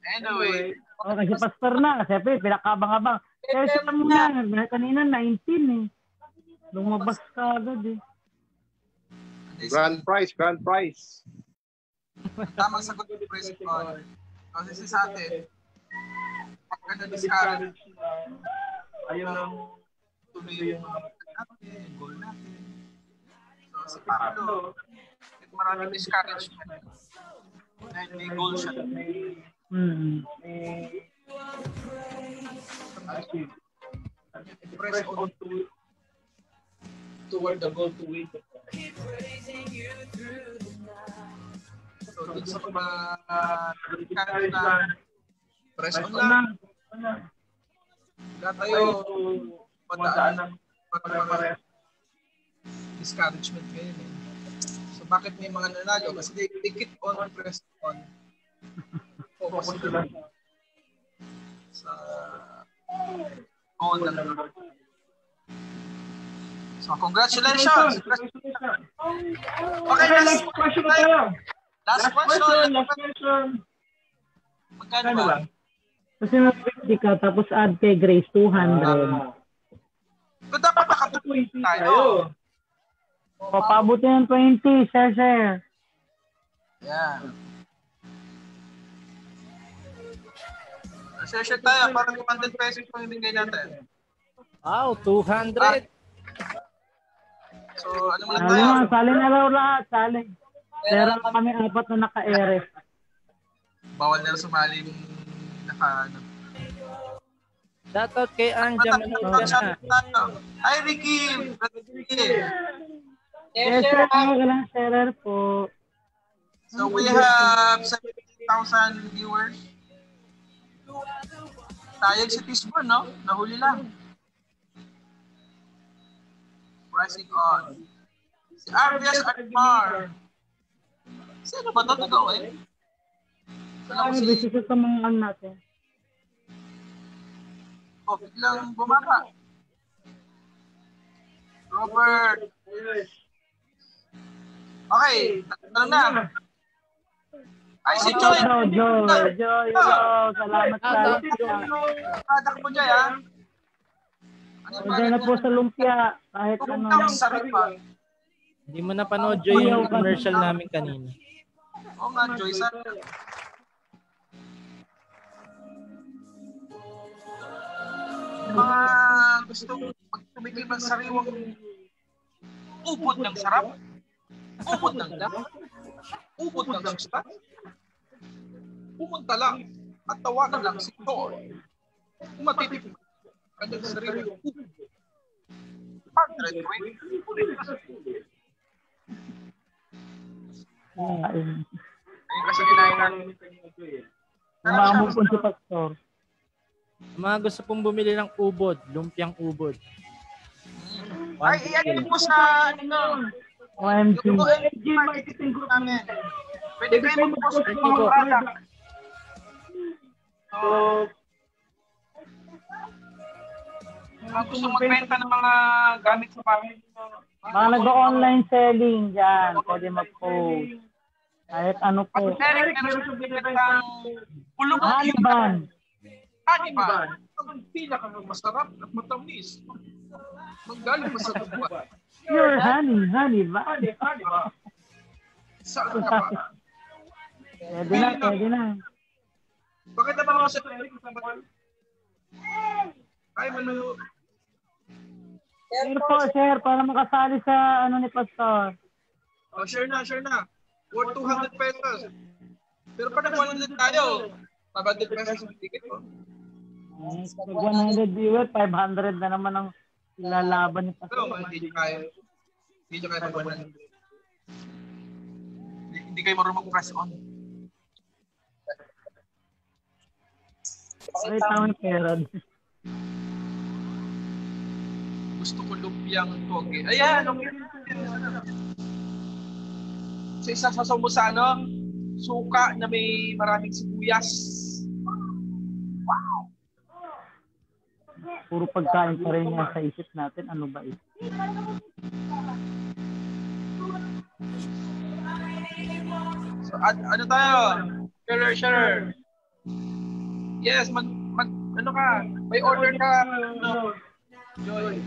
Anyway. Okay, si Pastor na. Siyempre, pinakabang-abang. Kaya siya mo na. Kanina, 19 eh. Lumabas ka agad eh. Grand prize. Tamang sagot ng pressing on. Kasi sa atin, pag na-discourage, ayaw lang tuloy yung goal natin. So, si Pablo, maraming discouragement. Dahil may goal siya. Press on toward the goal to win. So, dun sa mga discourage na press on lang. Wala tayo padaan ng discouragement ngayon eh. So bakit may mga nanalo? Kasi they keep on press on. Focus lang sa goal ng Lord. So congratulations! Okay, last question tayo. Last question. Magkano ba? Kasi mag-50 ka, tapos add kay Grace, 200. So dapat nakatuloy tayo. Papabuti ng 20, share. Yeah. Share tayo para 200 pesos po yung bigay natin. Wow, 200. So, ano muna tayo? Sali na raw lahat, sali. Pero kami 4 na naka-ere. Bawal na sumali yung naka-ano. Shoutout kay Anja, manood ka na. Hi, Ricky! Share po. So, we have 17,000 viewers. Tayag si Tisbon, no? Nahuli lang. Pressing on. Si Arvias Akmar. Sino ba ito? Ikaw eh? Ano busy sa mga natin? Oh, biglang bumaba. Robert. Okay, tanong na. Ay, si Joy. Joy, salamat sa Product mo, Joy, ha? Diyan na po sa lumpia. Kahit ano. Hindi mo napanood, Joy, yung commercial namin kanina. Oo nga, Joy. Mga gusto magtumigil ng sariwang ubod ng sarap, ubod ng lakas, ubod ng susta, pumunta lang at tawagan lang si Thor. Matitipid kanyang sariwang ubod. 120. Ayun kasi kinain namin. Mamupun si Pastor. Ang mga gusto pong bumili ng ubod, lumpiang ubod. Ay, iyan po sa OMG. yung OMG marketing group namin. Pwede kayo mag-post ng mga product. So, mga gusto magbenta ng mga gamit sa pamilya. Mga nag-online selling dyan, pwede mag-post. Kahit ano po. Eric, meron siyang binibentang pulong ng Haniban. Haniban. Ang pinakamasarap at matamis. Manggaling pa sa tubuan. Pure honey ba? Saan ka ba? Pwede na. Bakit naman ako sa Eric? Ay, malo. Share para makasali sa ano ni Pastor. Oh, share na. Worth 200 pesos. Pero pa nag-100 tayo. 500 pesos ang ticket ko. Pag 100 viewers, 500 na naman ang ilalaban ni Pastor. Pero hindi kaya pag 100. Hindi kayo marunong mag-press on. Ay, tama yung pera. Gusto ko lumpiang toge. Ayan, sa isang sasaw mo sa suka na may maraming sibuyas. Wow! Puro pagkain pa rin nga sa isip natin. Ano ba ito? So, ano tayo? Share. Yes, ano ka? May order ka. Joy.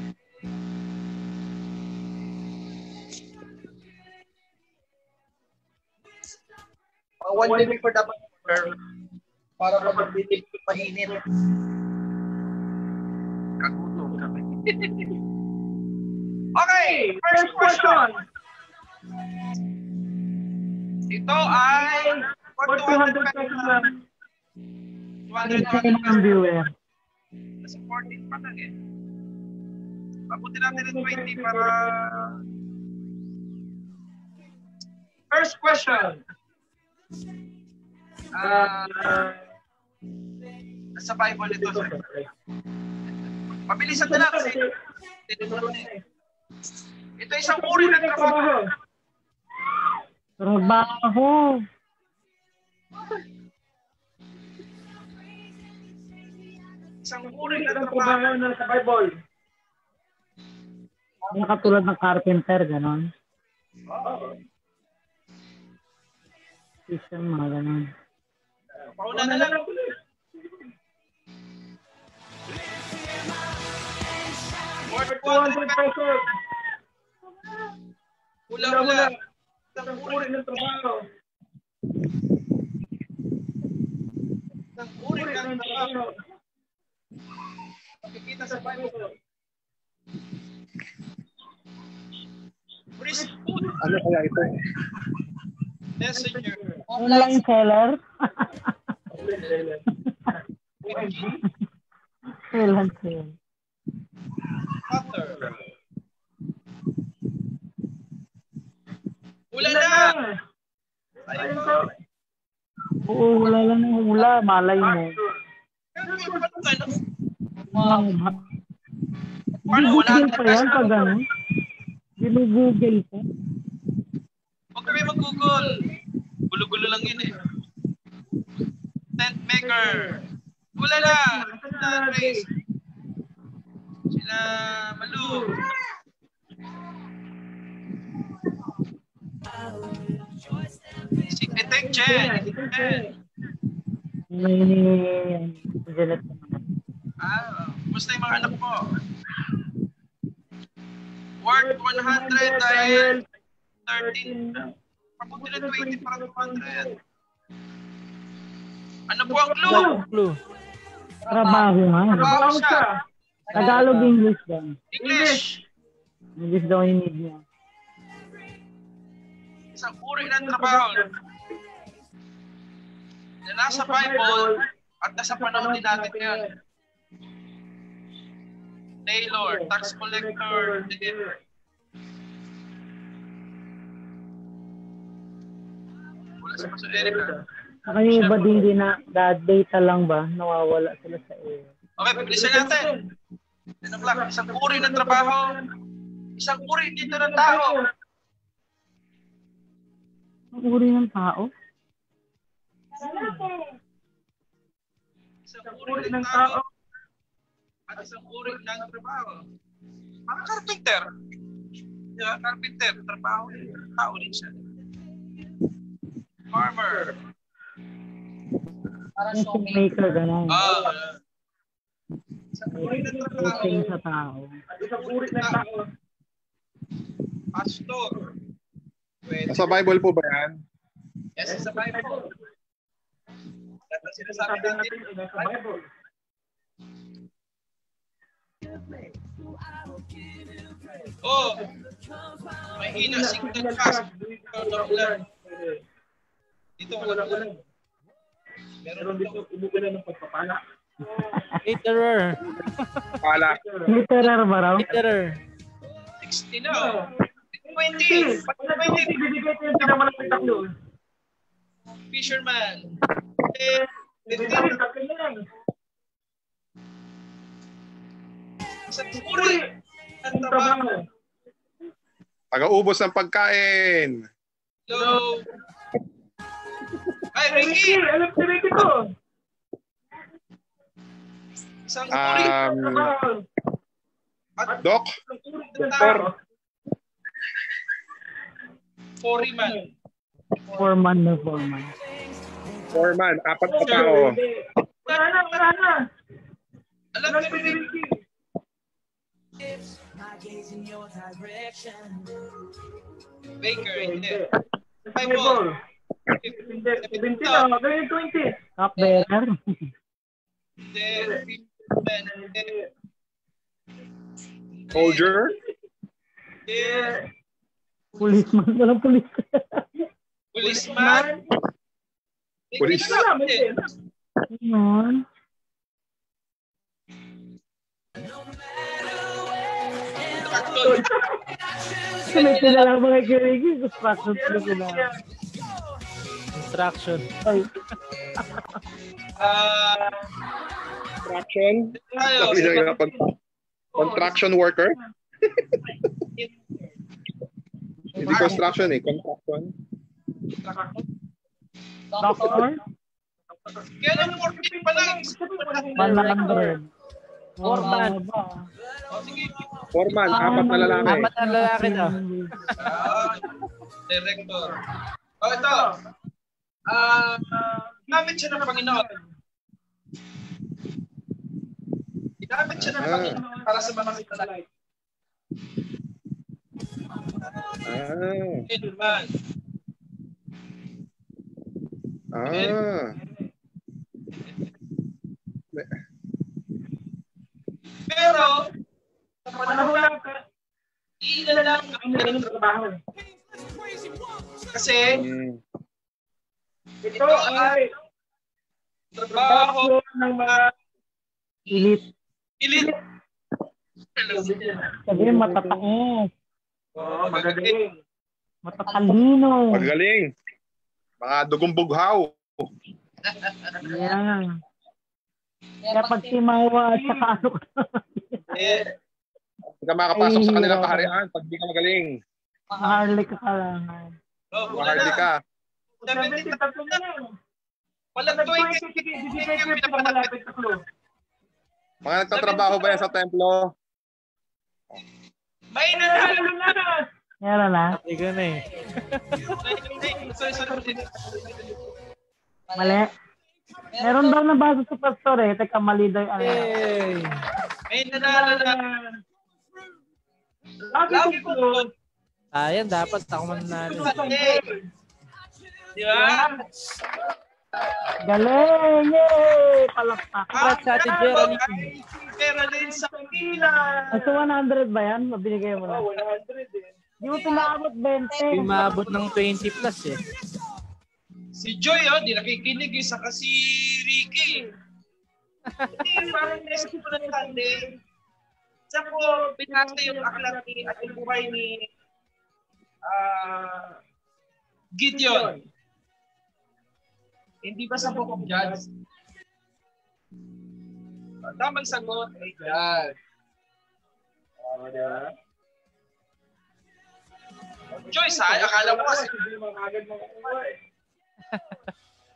One day before dapat order para mapag-bitip mainit. Kagutom kami. Okay, first question. Ito ay 200 pesos lang. 200 ang viewer. Nasa 14 pa lang eh. Pabuti natin ng 20 para... First question. Nasa Bible ito. Pabilisan na lang kasi ito isang uri ng trabaho. Trabaho. Isang uri ng trabaho na sa Bible. Yung katulad ng carpenter, gano'n. System, mga gano'n. Pauna na lang. Worth 200 pesos. Hula. Isang uri ng trabaho. Isang uri ng trabaho. Makikita sa Bible. Priesthood. Ano kaya ito? Messenger. Online seller. Online seller. Author. Hula na! Ayun ko. Oo, wala lang ng hula. Malay mo. Google pa yan pag gano'n. Google pa. Huwag kami mag-Google. Gulo-gulo lang yun eh. Tent maker. Hula na! Sila Grace. Sila Malu. Signetek Chen. Basta yung mga anak mo. Worth 100 dahil 13. Papunti na 20 para 200. Ano po ang clue? Trabaho nga. Trabaho siya. Tagalog, English lang. English. English daw yung need niya. Isang uri ng trabaho na nasa Bible at nasa panahon din natin ngayon. Tailor, tax collector, wala sa Pastor Eric. Saka yung iba din na data lang ba, nawawala sila sa air. Okay, pabilisan natin. 10 o'clock. Isang uri ng trabaho. Isang uri dito ng tao. Ang uri ng tao? Isang uri ng tao. At isang uri ng trabaho. Mga carpenter. Diba? Carpenter. Trabaho din. Tao din siya. Farmer. Maker, gano'n. Isang uri ng trabaho. Tingin sa tao. Isang uri ng tao. Pastor. Pwede. Sa Bible po ba yan? Yes, sa Bible. Lahat ng sinasabi natin sa Bible. Oh, mahina, signal fast. Dito wala ulan. Meron dito umuulan ng pagpapala. Literer. Pala. Literar ba raw? Literer. 60 na. 20. 20. Bibigay ko yung pinamalang tatlo. Fisherman. Sa uri ng trabaho. Taga-ubos ng pagkain. Hello. Ay, Ricky! Alam si Ricky to. Isang uri ng trabaho. Doc? Doktor? Foreman. Foreman na foreman. Foreman, 4 na tao. Wala na. Alam ni Ricky. Baker, hindi. Bible. 20 na, 20. Cupbearer. Hindi. Soldier? Hindi. Policeman, walang police. Policeman. Police. Yan. May kilala mga kirigi. Construction sila sila. Instruction. Ay, Construction? Tayo. Construction worker? Hindi construction eh, construction. doctor? Kaya lang 14 pa lang. 100. Foreman. O, sige. Foreman, 4 na lalaki. 4 na lalaki na. Director. O, ito. Ginamit siya ng Panginoon. Ginamit siya ng Panginoon para sa mga Israelite. Man. Pero, sa panahon lang, ilan lang ang naging trabaho. Kasi, ito ay trabaho ng mga elite. Sabi matataas. Oo, magagaling. Matatalino. Magaling. Mga dugong bughaw. Yan. Kaya pag simawa at saka ano ka. Hindi ka makapasok sa kanilang kaharian pag di ka magaling. Maharli ka lang. Maharli ka. 70 walang 20. Mga nagtatrabaho ba yan sa templo? May nanalo na! Yan na. Ikaw na eh. Mali. Meron daw nabasa sa pastor eh. Teka, mali daw yung ano. Hey! May nanalo na! Lagi ko doon! Ayan, dapat ako mananalo. Di ba? Galing! Yay! Palakpak. Congrats sa atin, Geraldine. Geraldine sa Pila! So 100 ba yan? Mabinigay mo na. 100 eh. Di mo pinabot 20. Umabot ng 20 plus eh. Si Joy, di nakikinig eh, saka si Ricky. Hindi, parang nesip ko na tanda. Sa ko, binasa yung aklat ni at yung buhay ni Gideon. Hindi ba sa Book of Judges? Tamang sagot ay judge. Joyce, ha? Akala mo kasi.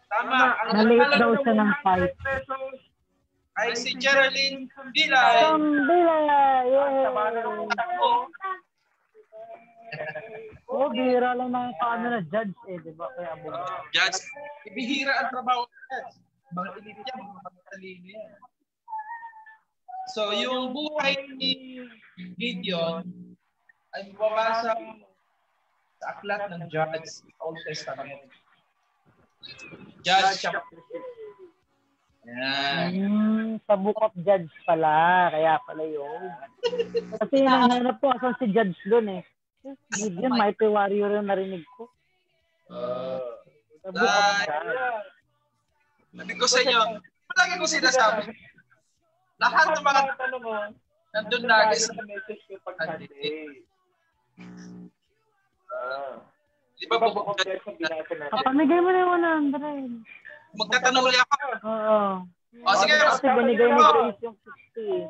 Tama. Nalate daw siya ng 5. Ay si Geraldine Bilay. Oh, bihira lang ng paano na judge eh, di ba? Kaya mo. Judge, ibihira ang trabaho ng judge. Mga elite yan, mga matatalino yan. So, yung buhay ni Gideon ay mababasa sa aklat ng Judge, Old Testament. Judge chapter 6. Yan. Sa Book of Judge pala, kaya pala yun. Kasi hinahanap ko asan si Judge doon eh. Gideon, Mighty Warrior yung narinig ko. Sa Book of Judge. Sabi ko sa inyo, palagi ko sinasabi, lahat ng mga tanong mo, nandun lagi sa message ko pag Sunday. Di ba Book of Judge ang binasa natin? Kapamigay mo na yung 100. Magtatanong ulit ako. Oo. O sige, Kasi binigay mo praise yung 60.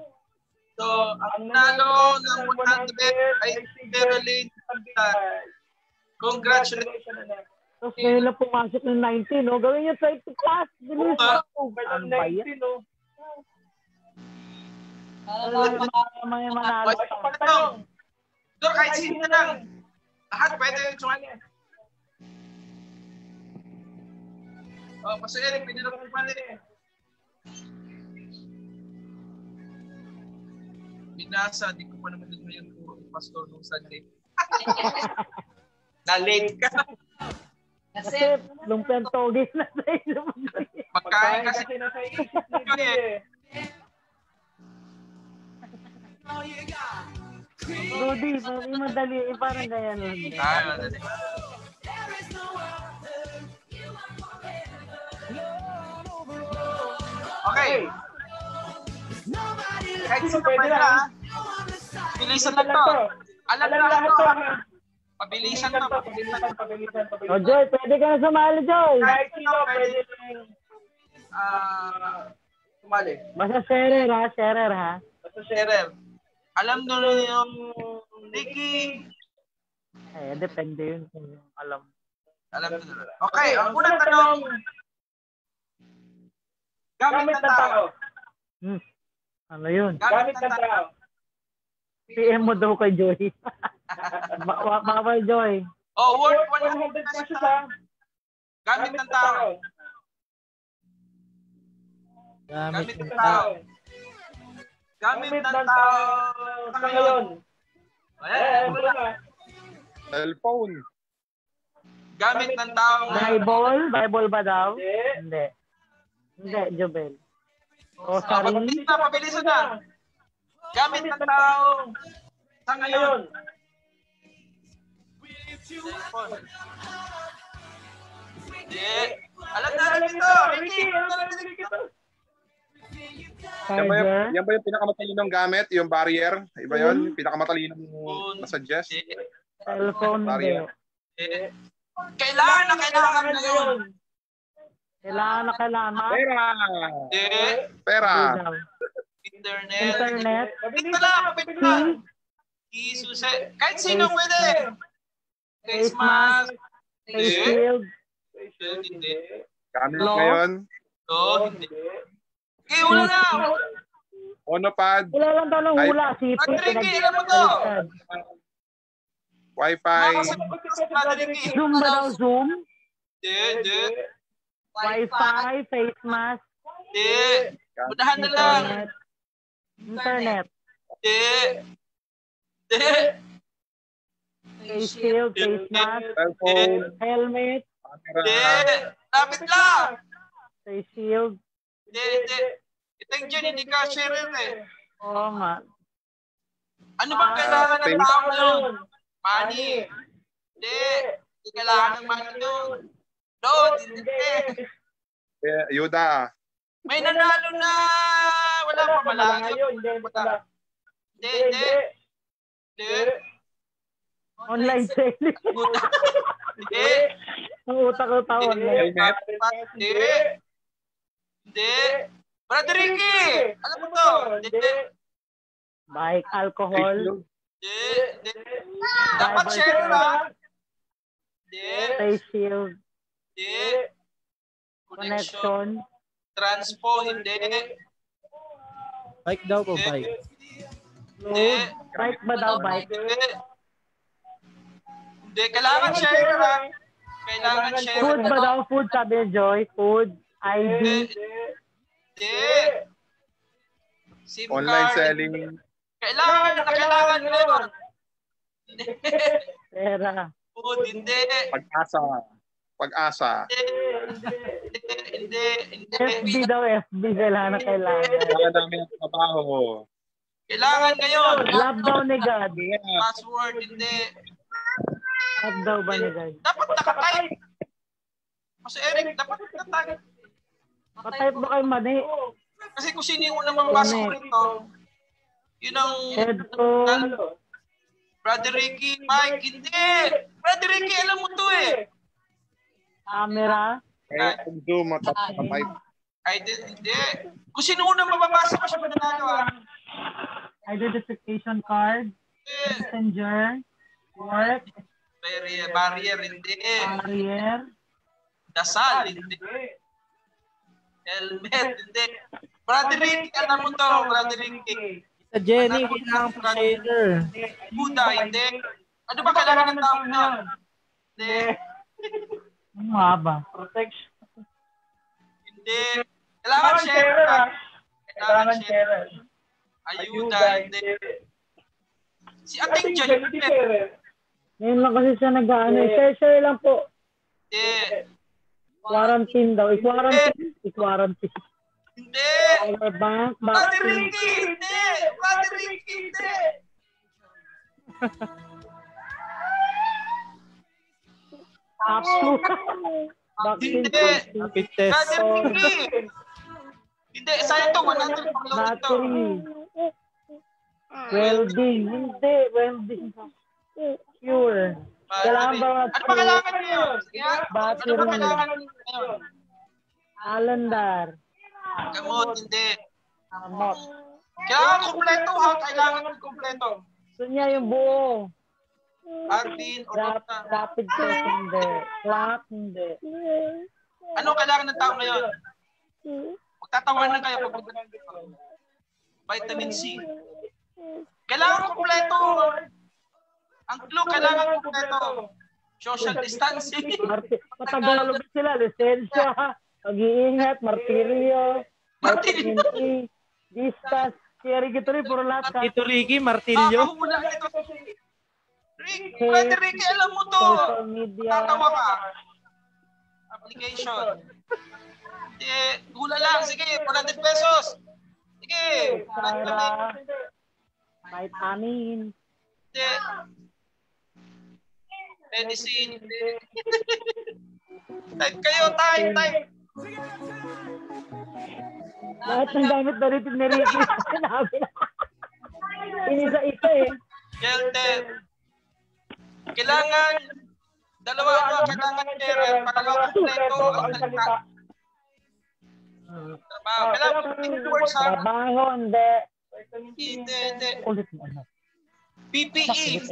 So, ang nalo ng 100 ay si Geraldine Bilay. Congratulations. Tapos ngayon lang pumasok ng 19, no? Gawin niyo 20 plus. Bilis mo. Ang bayan. May manalo. Doon, kahit sino na lang. Lahat pwede yung sumali. Oh, Pastor Eric, pwede na kong sumali. Binasa, di ko pa naman din yung pastor nung Sunday. Na-late ka. Kasi lumpiang togi na sa iyo. Pagkain kasi nasa isip nyo eh. Rudy, madali. Parang ganyan lang. Madali. Okay. Kahit sino pwede na. Bilisan lang to. Alam na to. Pabilisan to. Pabilisan. O Joy, pwede ka na sumali, Joy. Kahit sino pwede sumali. Basta sharer ha. Basta sharer. Alam nyo yung Ricky. Eh, depende yun kung alam. Alam nyo na. Okay, ang unang tanong. Gamit ng tao. Ano yun? Gamit ng tao. PM mo daw kay Joy. Bawal Joy. Oh, worth 100 pesos ha. Gamit ng tao. Gamit ng tao. Gamit ng tao sa ngayon. Cellphone. Gamit ng tao. Bible ba daw? Hindi, Jobel. O, sorry. Pabilisan na. Gamit ng tao sa ngayon. Hindi. Alam natin ito. Ricky, alam natin ito. Yan ba yung pinakamatalino gamit? Yung barrier? Iba yun? Yung pinakamatalino na-suggest? Cellphone barrier. Kailangan na ngayon. Kailangan. Pera. Internet. Pabili na. Isuse. Kahit sino pwede. Face mask. Face shield. Hindi. Gamit ngayon. Hindi. Okay, wala na. Monopod. Wala lang daw ng hula. Ricky, alam mo to. Wi-Fi. Zoom ba daw? Zoom? Hindi. Wi-Fi, face mask. Hindi. Unahan na lang. Internet. Hindi. Face shield, face mask. Cellphone. Helmet. Hindi. Lapit lang. Face shield. Hindi. Itang dyan, hindi ka sharer eh. Oo nga. Ano bang kailangan ng tao ngayon? Money. Hindi. Hindi kailangan ng money doon. Load. Hindi. Yuda. May nanalo na. Wala pa malayo. Hindi. Online selling. Hindi. Ang utak ko tao online. Hindi. Brother Ricky! Alam mo Hindi. Bike, alcohol. Hindi. Dapat share ba? Hindi. Face shield. Hindi. Connection. Transpo, hindi. Bike daw po, bike. Hindi. Bike ba daw, bike? Hindi. Kailangan share ha. Kailangan share. Food ba daw? Food, sabi ni Joy. Food, ID. Hindi. SIM Online card. selling. Kailangan ngayon. Hindi. Pera. Food, hindi. Pag-asa. Hindi. FB daw, FB. Kailangan. Kailangan namin ang trabaho. Kailangan ngayon. Love daw ni God. Password, hindi. Love daw ba ni God? Dapat nakatype. Kasi Eric, dapat nakatype. Patype ba kayo mali? Kasi kung sino yung unang mabasa ko ito, yun ang Headphone. Brother Ricky, Mike, hindi. Brother Ricky, alam mo to eh. Camera. Kaya kung Zoom, matapay. Ay, hindi. Kung sino unang mababasa ko siya mananalo ah. Identification card. Messenger. Work. Barrier, hindi. Barrier. Dasal, hindi. Helmet, hindi. Brother Ricky, alam mo to, Brother Ricky. Sa Jenny, kailangan pa shader. Buddha, hindi. Ano ba kailangan ng tao na? Hindi. Ano nga ba? Protection. Hindi. Kailangan share. Kailangan share. Ayuda, hindi. Si Ating Jan, hindi. Ngayon lang kasi siya nag-ano. Share lang po. Hindi. Quarantine daw. I-quarantine. Hindi. Power bank. Brother Vaccine. Ricky, hindi. Brother Ricky, hindi. Capsule. Vaccine. Hindi. Rapid test. Brother Ricky. Hindi, sayang to. 100 pang-load ito. Battery. Welding. Hindi. Welding. Cure. Kailangan ba? Ano ba kailangan niyo? Ano ba kailangan niyo? Calendar. Gamot, hindi. Amot. Kailangan kompleto ha. Kailangan kompleto. Gusto niya yung buo. Arvin, Orota. Rapid test, hindi. Clock, hindi. Ano kailangan ng tao ngayon? Magtatawanan kayo pag vitamin C. Kailangan kompleto. Ang clue, kailangan kompleto. Social distancing. Patagalog sila. Lisensya, pag-iingat, martiryo, vitamin C, distance, Ricky Tori, puro lahat ka. Ito Ricky, martilyo. Kahula ito. Brother Ricky, alam mo to. Social media. Tatawa ka. Application. Hindi, hula lang. Sige, 100 pesos. Sige. Sarah, vitamin. Hindi. Medicine. Hindi. Type kayo, type. Lahat ng gamit na rin ni Ricky. Sinabi na. Inisa-isa eh. Shelter. Kailangan kailangan share para makumpleto ang salita. Trabaho. Kailangan words ha. Trabaho, hindi. Hindi. Ulit mo. PPE.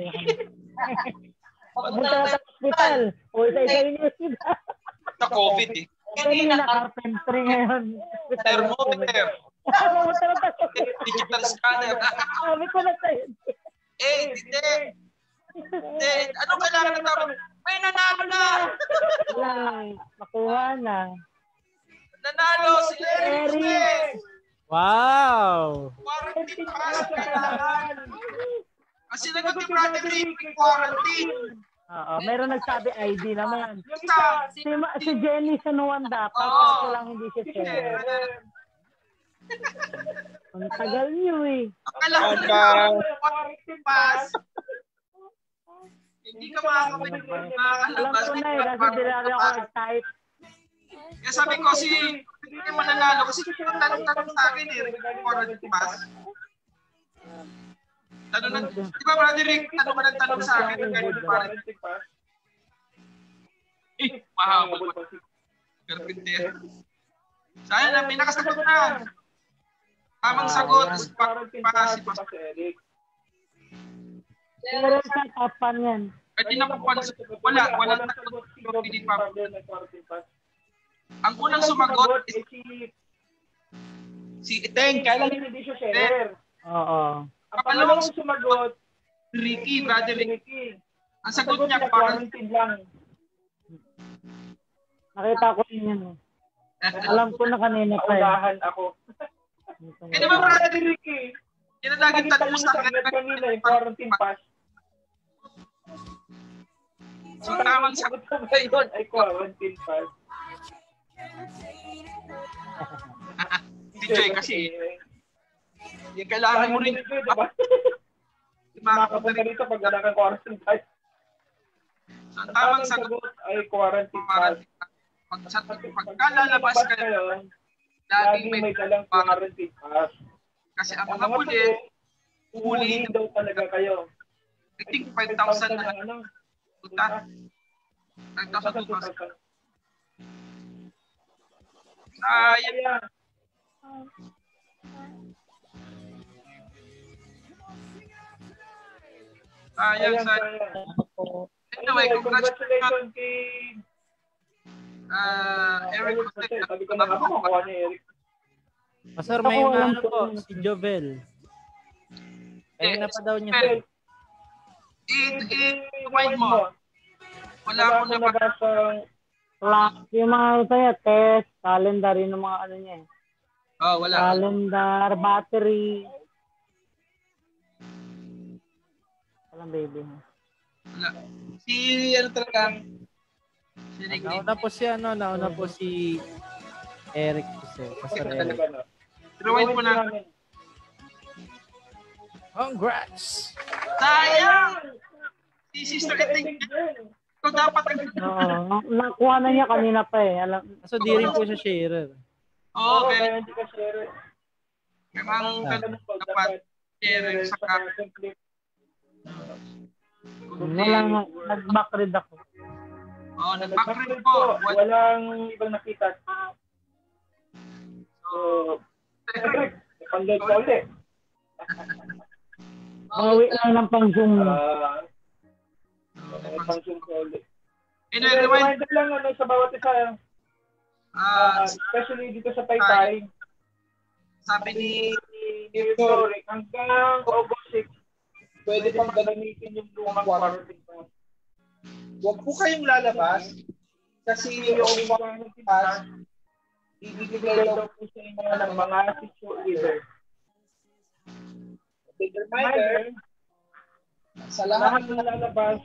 Punta na sa hospital. O isa-isa yun. Sa COVID eh. Hindi na carpentry ngayon. Thermometer. Pumunta na tayo. Digital scanner. Sabi ko na tayo. Hindi. Ano kailangan ng tao? May nanalo na. Lang. Makuha na. Nanalo si Eric Smith. Wow! Quarantine pass kailangan. Ang sinagot ni Brother Ricky, quarantine. Oo, meron nagsabi ID naman. Isa. Si Jenny Sanuan dapat. Kaso lang hindi siya share. Ang tagal niyo eh. Ang kailangan quarantine pass. Hindi ka makakalabas. Alam ko na eh, kasi dinari ako nag-type. Kaya sabi ko hindi mananalo kasi tanong sa akin eh, quarantine pass. Di ba Brother Rick, tanong sa akin ng quarantine pass? Mahabol mo. Carpenter. Sayang na, may nakasagot na. Tamang sagot. Quarantine pass si Pastor Eric. Pero sa tapan yan. Pwede na po pala. Wala sagot si Robin Pablo. Ang unang sumagot is si Iteng. Kailan hindi siya share. Oo. Ang pangalawang sumagot, Ricky, brother Ricky. Ang sagot sagot niya, niya quarantine lang. Nakita ko yun yan. Alam ko na kanina pa. Unahan ako. Eh, di ba, brother Ricky? Yan ang laging tanong sa akin. Kanina yung quarantine pass. So, tamang sagot ko ba yun? Ay, quarantine pass. Si Joy kasi, yung kailangan mo rin. Makapunta dito pag wala kang quarantine pass. So, ang tamang sagot ay quarantine pass. Pagka lalabas kayo, laging may dalang quarantine pass. Kasi ang mga pulis, uhulihin daw talaga kayo. I think 5,000 na tuta. 5,000 tuta. Sayang. Sayang. Anyway, congratulations kay Eric. Sabi ko na nakakuha ni Eric. Pastor, may ano po, si Jovel. Ayun na pa daw niya. I-remind mo. Wala akong nabasa. Yung mga kaya test, calendar, yun ang mga ano niya eh. Oh, wala. Calendar, battery. Walang baby. Wala. Si ano talaga? Si Rick. Nauna po si Eric. Pastor Eric. Rewind mo na. Congrats! Sayang! Si Sister Eting. Ito dapat. Oo. Nakuha na niya kanina pa eh. So, di rin po siya sharer. Okay. Hindi ka share. Memang dapat share sa Walang nag-backread ako. Oh, nag-backread po. Walang ibang nakita. So, pag-download ka ulit. Bawi na ng pang-zoom mo. Pang-zoom ka ulit. Reminder lang sa bawat isa. Especially dito sa Taytay. Sabi ni Victor, hanggang August 6, pwede pang gamitin yung lumang quarantine pass. huwag po kayong lalabas kasi yung quarantine pass, ibigay daw po sa inyo ng mga teacher leader. Big reminder, sa lahat ng lalabas,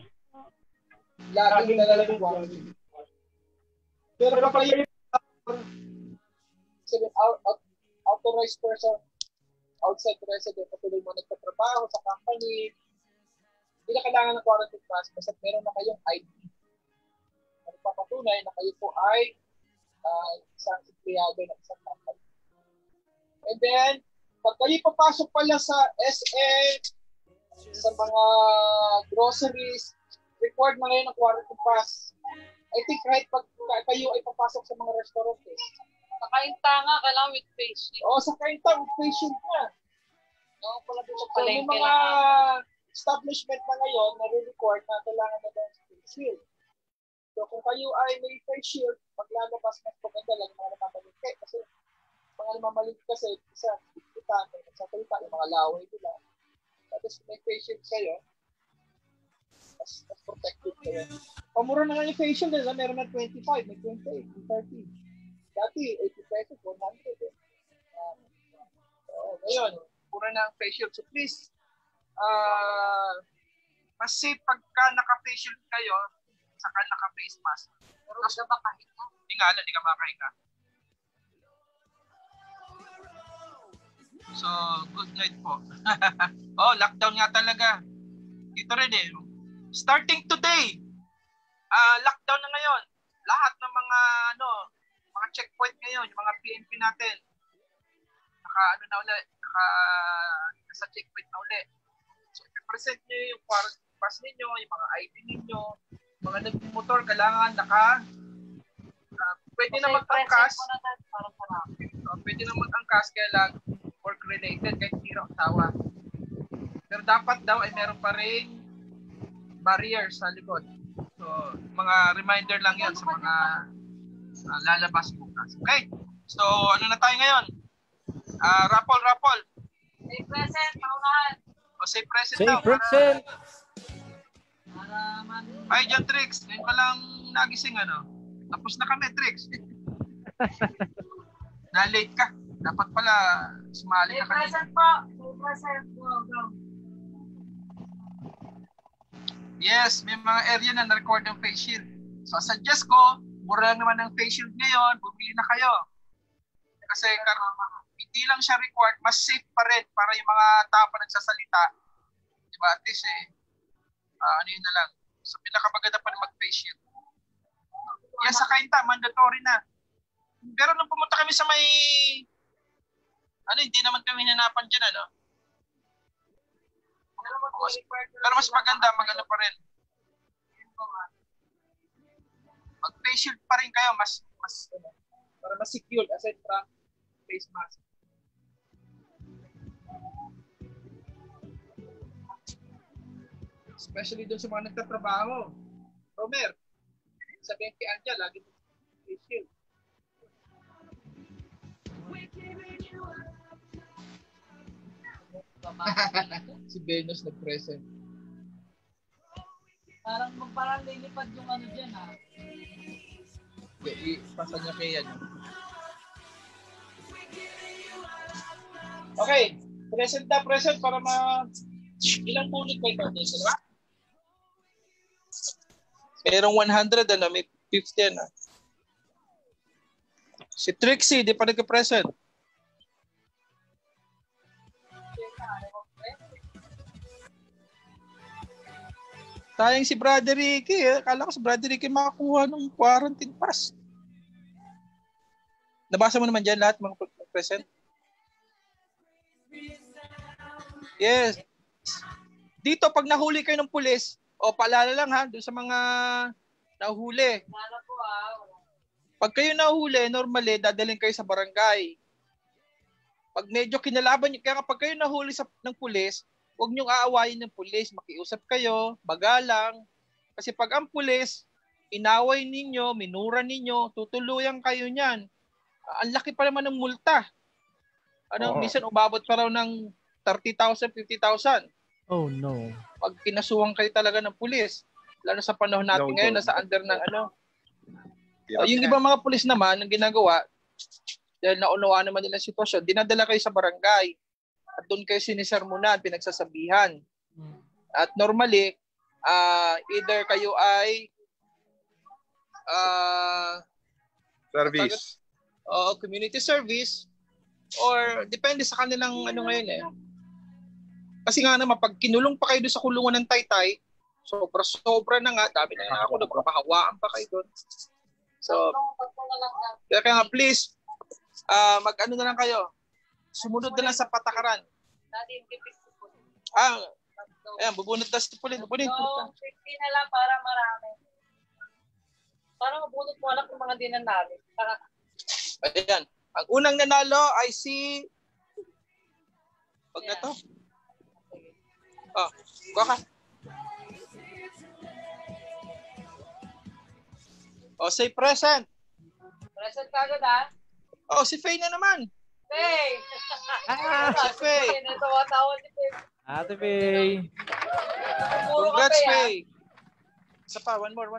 laging dala yung quarantine pass. Pero kapag kayo authorized person, outside resident, patuloy mo nagtatrabaho sa company, hindi na kailangan ng quarantine pass basta meron na kayong ID. Ano papatunay na kayo po ay isang empleyado ng isang company. And then, pag kayo papasok pala sa SA, sa mga groceries, required na ngayon ng quarantine pass. I think kahit pag kayo ay papasok sa mga restaurant, Sa kainta nga, kailangan with patient. o sa kainta, with patient na. No, pala doon sa So, may palengke mga lang. establishment na ngayon na re-record na kailangan na daw face shield. So, kung kayo ay may face shield, maglalabas mas maganda lang yung mga namamalingke. Kasi, mga namamalingke kasi, isa, sa kalita, yung mga laway nila. Tapos, may face shield kayo, mas protected kayo. Pamura na nga yung face shield, meron na 25, may 28, may 30. Dati, 80 pesos, 100. So, ngayon, mura na ang face shield. So please, mas safe pagka naka-face shield kayo, saka naka-face mask. Pero ka ba kahit na? Hindi nga lang, hindi ka makahinga. So, good night po. Lockdown nga talaga. Dito rin eh. Starting today, lockdown na ngayon. Lahat ng mga mga checkpoint ngayon, yung mga PNP natin, nasa checkpoint na uli. So, i-present nyo yung quarantine pass ninyo, yung mga ID ninyo, mga nagmumotor, kailangan pwede na mag-angkas. Pwede na mag-angkas, kaya lang, for work-related kahit hindi raw asawa. Pero dapat daw ay meron pa rin barrier sa likod. So, mga reminder lang yan sa mga lalabas bukas. Okay? So, ano na tayo ngayon? Raffle. Say present, paunahan. O, say present Say daw. present. Ay, John Trix. Ngayon pa lang nagising, ano? Tapos na kami, Trix. Na-late ka. Dapat pala sumali ka kanina. Say present po. Go. Yes, may mga area na na-record ng face shield. So, suggest ko, mura lang naman ng face shield ngayon, bumili na kayo. Kasi hindi lang siya required, mas safe pa rin para yung mga tao pa nagsasalita. Diba? At least ano yun na lang. So, pinakamaganda pa rin mag-face shield. Yes, sa kainta, mandatory na. Pero nung pumunta kami sa may, hindi naman kami hinanapan dyan, ano? Pero mas maganda, maganda pa rin. Mag-face shield pa rin kayo, mas para mas secure aside from face mask. Especially doon sa mga nagtatrabaho. Romer, sabihin kay Anja, lagi mo face shield. Si Venus nag-present. Parang lilipad yung ano dyan, ha? Ipasa niya kay yan. Okay. Present para ilang punit ba ito? Diba? Merong 100, may 50 na. Si Trixie, di pa nag-present. Tayang si Brother Ricky. Akala ko si Brother Ricky makakuha ng quarantine pass. Nabasa mo naman dyan lahat mga present? Yes. Dito, pag nahuli kayo ng pulis, paalala lang ha, doon sa mga nahuli. Pag kayo nahuli, normally, dadalhin kayo sa barangay. Pag medyo kinalaban nyo, kaya kapag kayo nahuli ng pulis, huwag niyong aawayin ng pulis, makiusap kayo, bagalang. Kasi pag ang pulis, inaway ninyo, minura ninyo, tutuluyan kayo niyan. Ang laki pa naman ng multa. Minsan umabot pa raw ng 30,000, 50,000. Oh no. Pag kinasuhan kayo talaga ng pulis, lalo sa panahon natin ngayon, nasa under ng yung ibang mga pulis naman, ang ginagawa, dahil naunawaan naman nila ang sitwasyon, dinadala kayo sa barangay. At doon kayo sinisermonan, pinagsasabihan. At normally, either kayo ay service. Community service or depende sa kanilang ngayon. Kasi nga naman, pag kinulong pa kayo doon sa kulungan ng Taytay, sobra na nga, dami na ako, nagpapahawaan pa kayo doon. So, kaya nga please, mag-ano na lang kayo, sumunod na lang sa patakaran. Ayan, bubunot na si Pauline. So, 50 na lang para marami. Para mabunot mo anak ng mga dinanalo. Ayan. Ang unang nanalo ay si... Pag na to. Kuha ka. Say present. Present ka agad, ha? Si Faye na naman. Faye! Si Faye. Natawa-tawa si Faye. Ate Faye. Congrats, Faye. Isa pa, one more.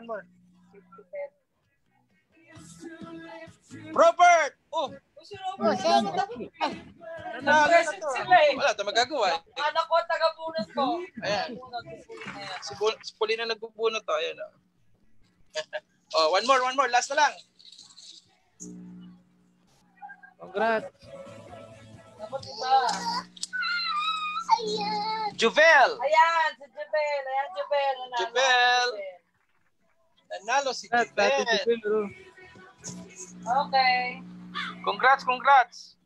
Robert! Si Robert, nanalo Nanalo na present to. sila eh. Wala, ito magagawa. Anak ko, taga-bunot ko. Ayan. Si Pauline na nagbubunot to. Ayan. One more. Last na lang. Congrats. Dapat iba. Juvel! Ayan, si Jubel. Ayan, Jubel. Juvel! Nanalo si Juvel. Okay. Congrats.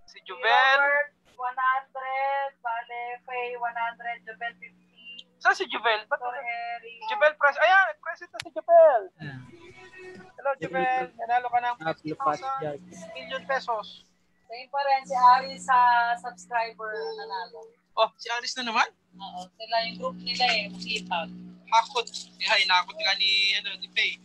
Si Juvel. Robert, 100. Bale, Faye, 100. Jubel, 50. Saan si Juvel? Ba't Harry. Juvel Ayan, present na si Juvel. Hello, Juvel. Nanalo ka ng 50,000 million pesos. Thank Same pa rin si Ari sa subscriber nanalo. Oh, si Aris na naman? Oo, sila yung group nila makipag. Hakot. Hinakot nga ni Faye.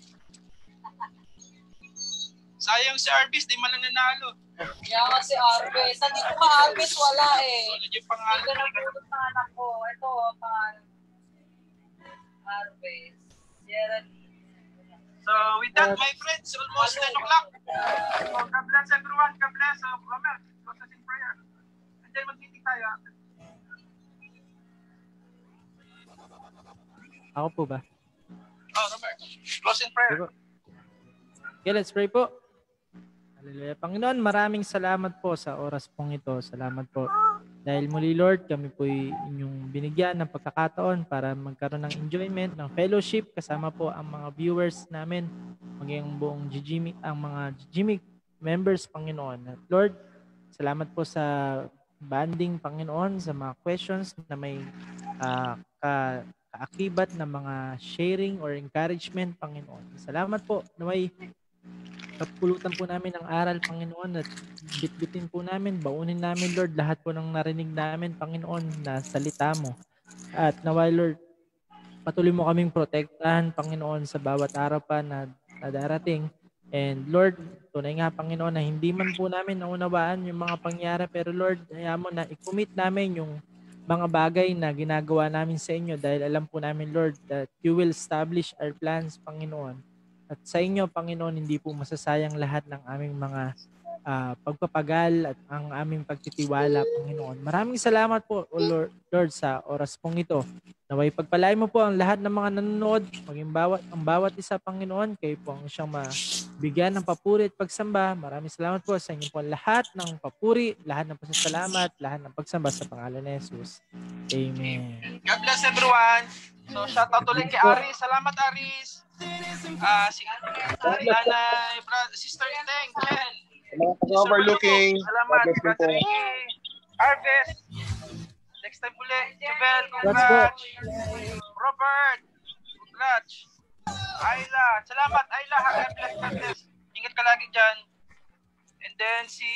Sayang si Arbis, di man lang nanalo. Kaya nga si Arbis. Hindi ko ka Arbis, wala So, yung pangalan. Hindi ko napulot ng anak ko. Ito, pangalan. Arbis. So, with that, my friends, almost 10 o'clock. So, God bless everyone. God bless. Romer, close us in prayer. And then mag-meeting tayo. Ako po ba? Oh, Romer. Close in prayer. Okay, let's pray po. Hallelujah. Panginoon, maraming salamat po sa oras pong ito. Salamat po. Dahil muli, Lord, kami po inyong binigyan ng pagkakataon para magkaroon ng enjoyment, ng fellowship, kasama po ang mga viewers namin, maging buong GGMIC, ang mga GGMIC members, Panginoon. At Lord, salamat po sa banding, Panginoon, sa mga questions na may kaakibat na mga sharing or encouragement, Panginoon. Salamat po na may kapulutan po namin ang aral, Panginoon, at bitbitin po namin, baunin namin, Lord, lahat po ng narinig namin, Panginoon, na salita mo. At naway, Lord, patuloy mo kaming protektahan, Panginoon, sa bawat araw pa na darating. And Lord, tunay nga, Panginoon, na hindi man po namin naunawaan yung mga pangyari, pero Lord, hayaan mo na i-commit namin yung mga bagay na ginagawa namin sa inyo dahil alam po namin, Lord, that you will establish our plans, Panginoon. At sa inyo, Panginoon, hindi po masasayang lahat ng aming mga pagpapagal at ang aming pagtitiwala, Panginoon. Maraming salamat po, O Lord, sa oras pong ito. Naway pagpalain mo po ang lahat ng mga nanonood, maging ang bawat isa, Panginoon, kayo po ang siyang mabigyan ng papuri at pagsamba. Maraming salamat po sa inyo po lahat ng papuri, lahat ng pasasalamat, lahat ng pagsamba sa pangalan ni Jesus. Amen. God bless everyone. So, shout out ulit kay Aris. Salamat, Aris. Si Nanay, Sister Iteng, Jen. Overlooking. Salamat, Brother Ricky. Harvest. Next time ulit. Jebel, congrats. Robert, congrats. Ayla, salamat. Ayla, God bless. Ingat ka lagi dyan. And then si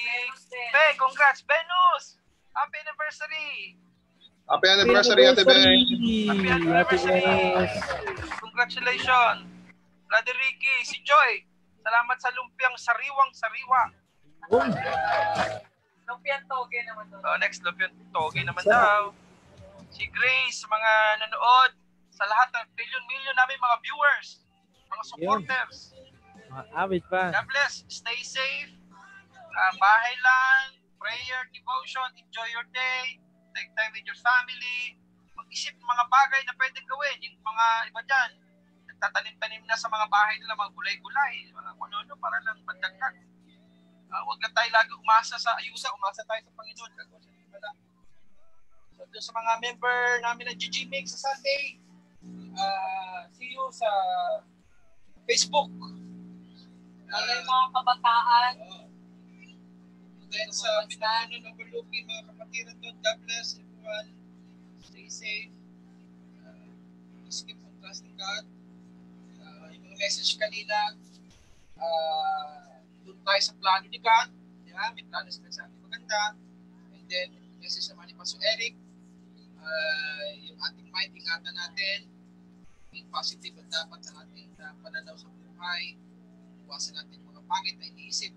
Faye, congrats. Venus, happy anniversary. Happy anniversary, Ate Beng. Happy anniversary. Congratulations. Brother Ricky, si Joy. Salamat sa lumpiang sariwang-sariwa. Lumpiang toge naman doon. Next, lumpiang toge naman daw. Si Grace, mga nanood. Sa lahat ng million namin mga viewers. Mga supporters. Mga awit pa. God bless. Stay safe. Bahay lang. Prayer, devotion. Enjoy your day. Take time with your family. Mag-isip ng mga bagay na pwedeng gawin. Yung mga iba dyan, nagtatanim-tanim na sa mga bahay nila, mga gulay-gulay, mga kuno-ano, para lang pandagdag. Huwag lang tayo lagi umasa sa ayusa, umasa tayo sa Panginoon. So, doon sa mga member namin ng GGMIC sa Sunday, see you sa Facebook. Yung mga kabataan. Then sa Binahanon, Overlooking, mga kapatiran doon, God bless everyone. Stay safe. Keep on trusting God. Yung mga message kanina, doon tayo sa plano ni God. Yeah, may plano sa ating maganda. And then, message naman ni Pastor Eric. Yung ating mind, ingatan natin. Being positive at dapat sa ating pananaw sa buhay. Iwasan natin mga pangit na iniisip.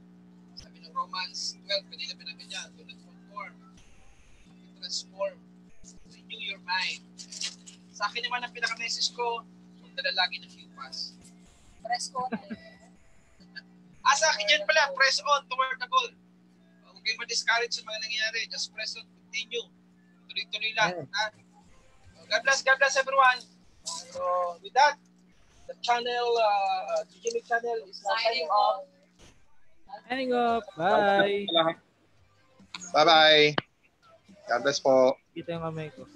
Sabi ng Romans 12, kanina pinagganyan, do not conform, transform, renew your mind. Sa akin naman ang pinaka-message ko, magdala lagi ng QPAS. Press on. Sa akin dyan pala, press on toward the goal. Huwag kayong ma-discourage sa mga nangyayari. Just press on, continue. Tuloy-tuloy lang. God bless everyone. So, with that, the channel, GGMIC channel is signing off. Hang up. Bye. Bye-bye. God bless po. Kita yung kamay ko.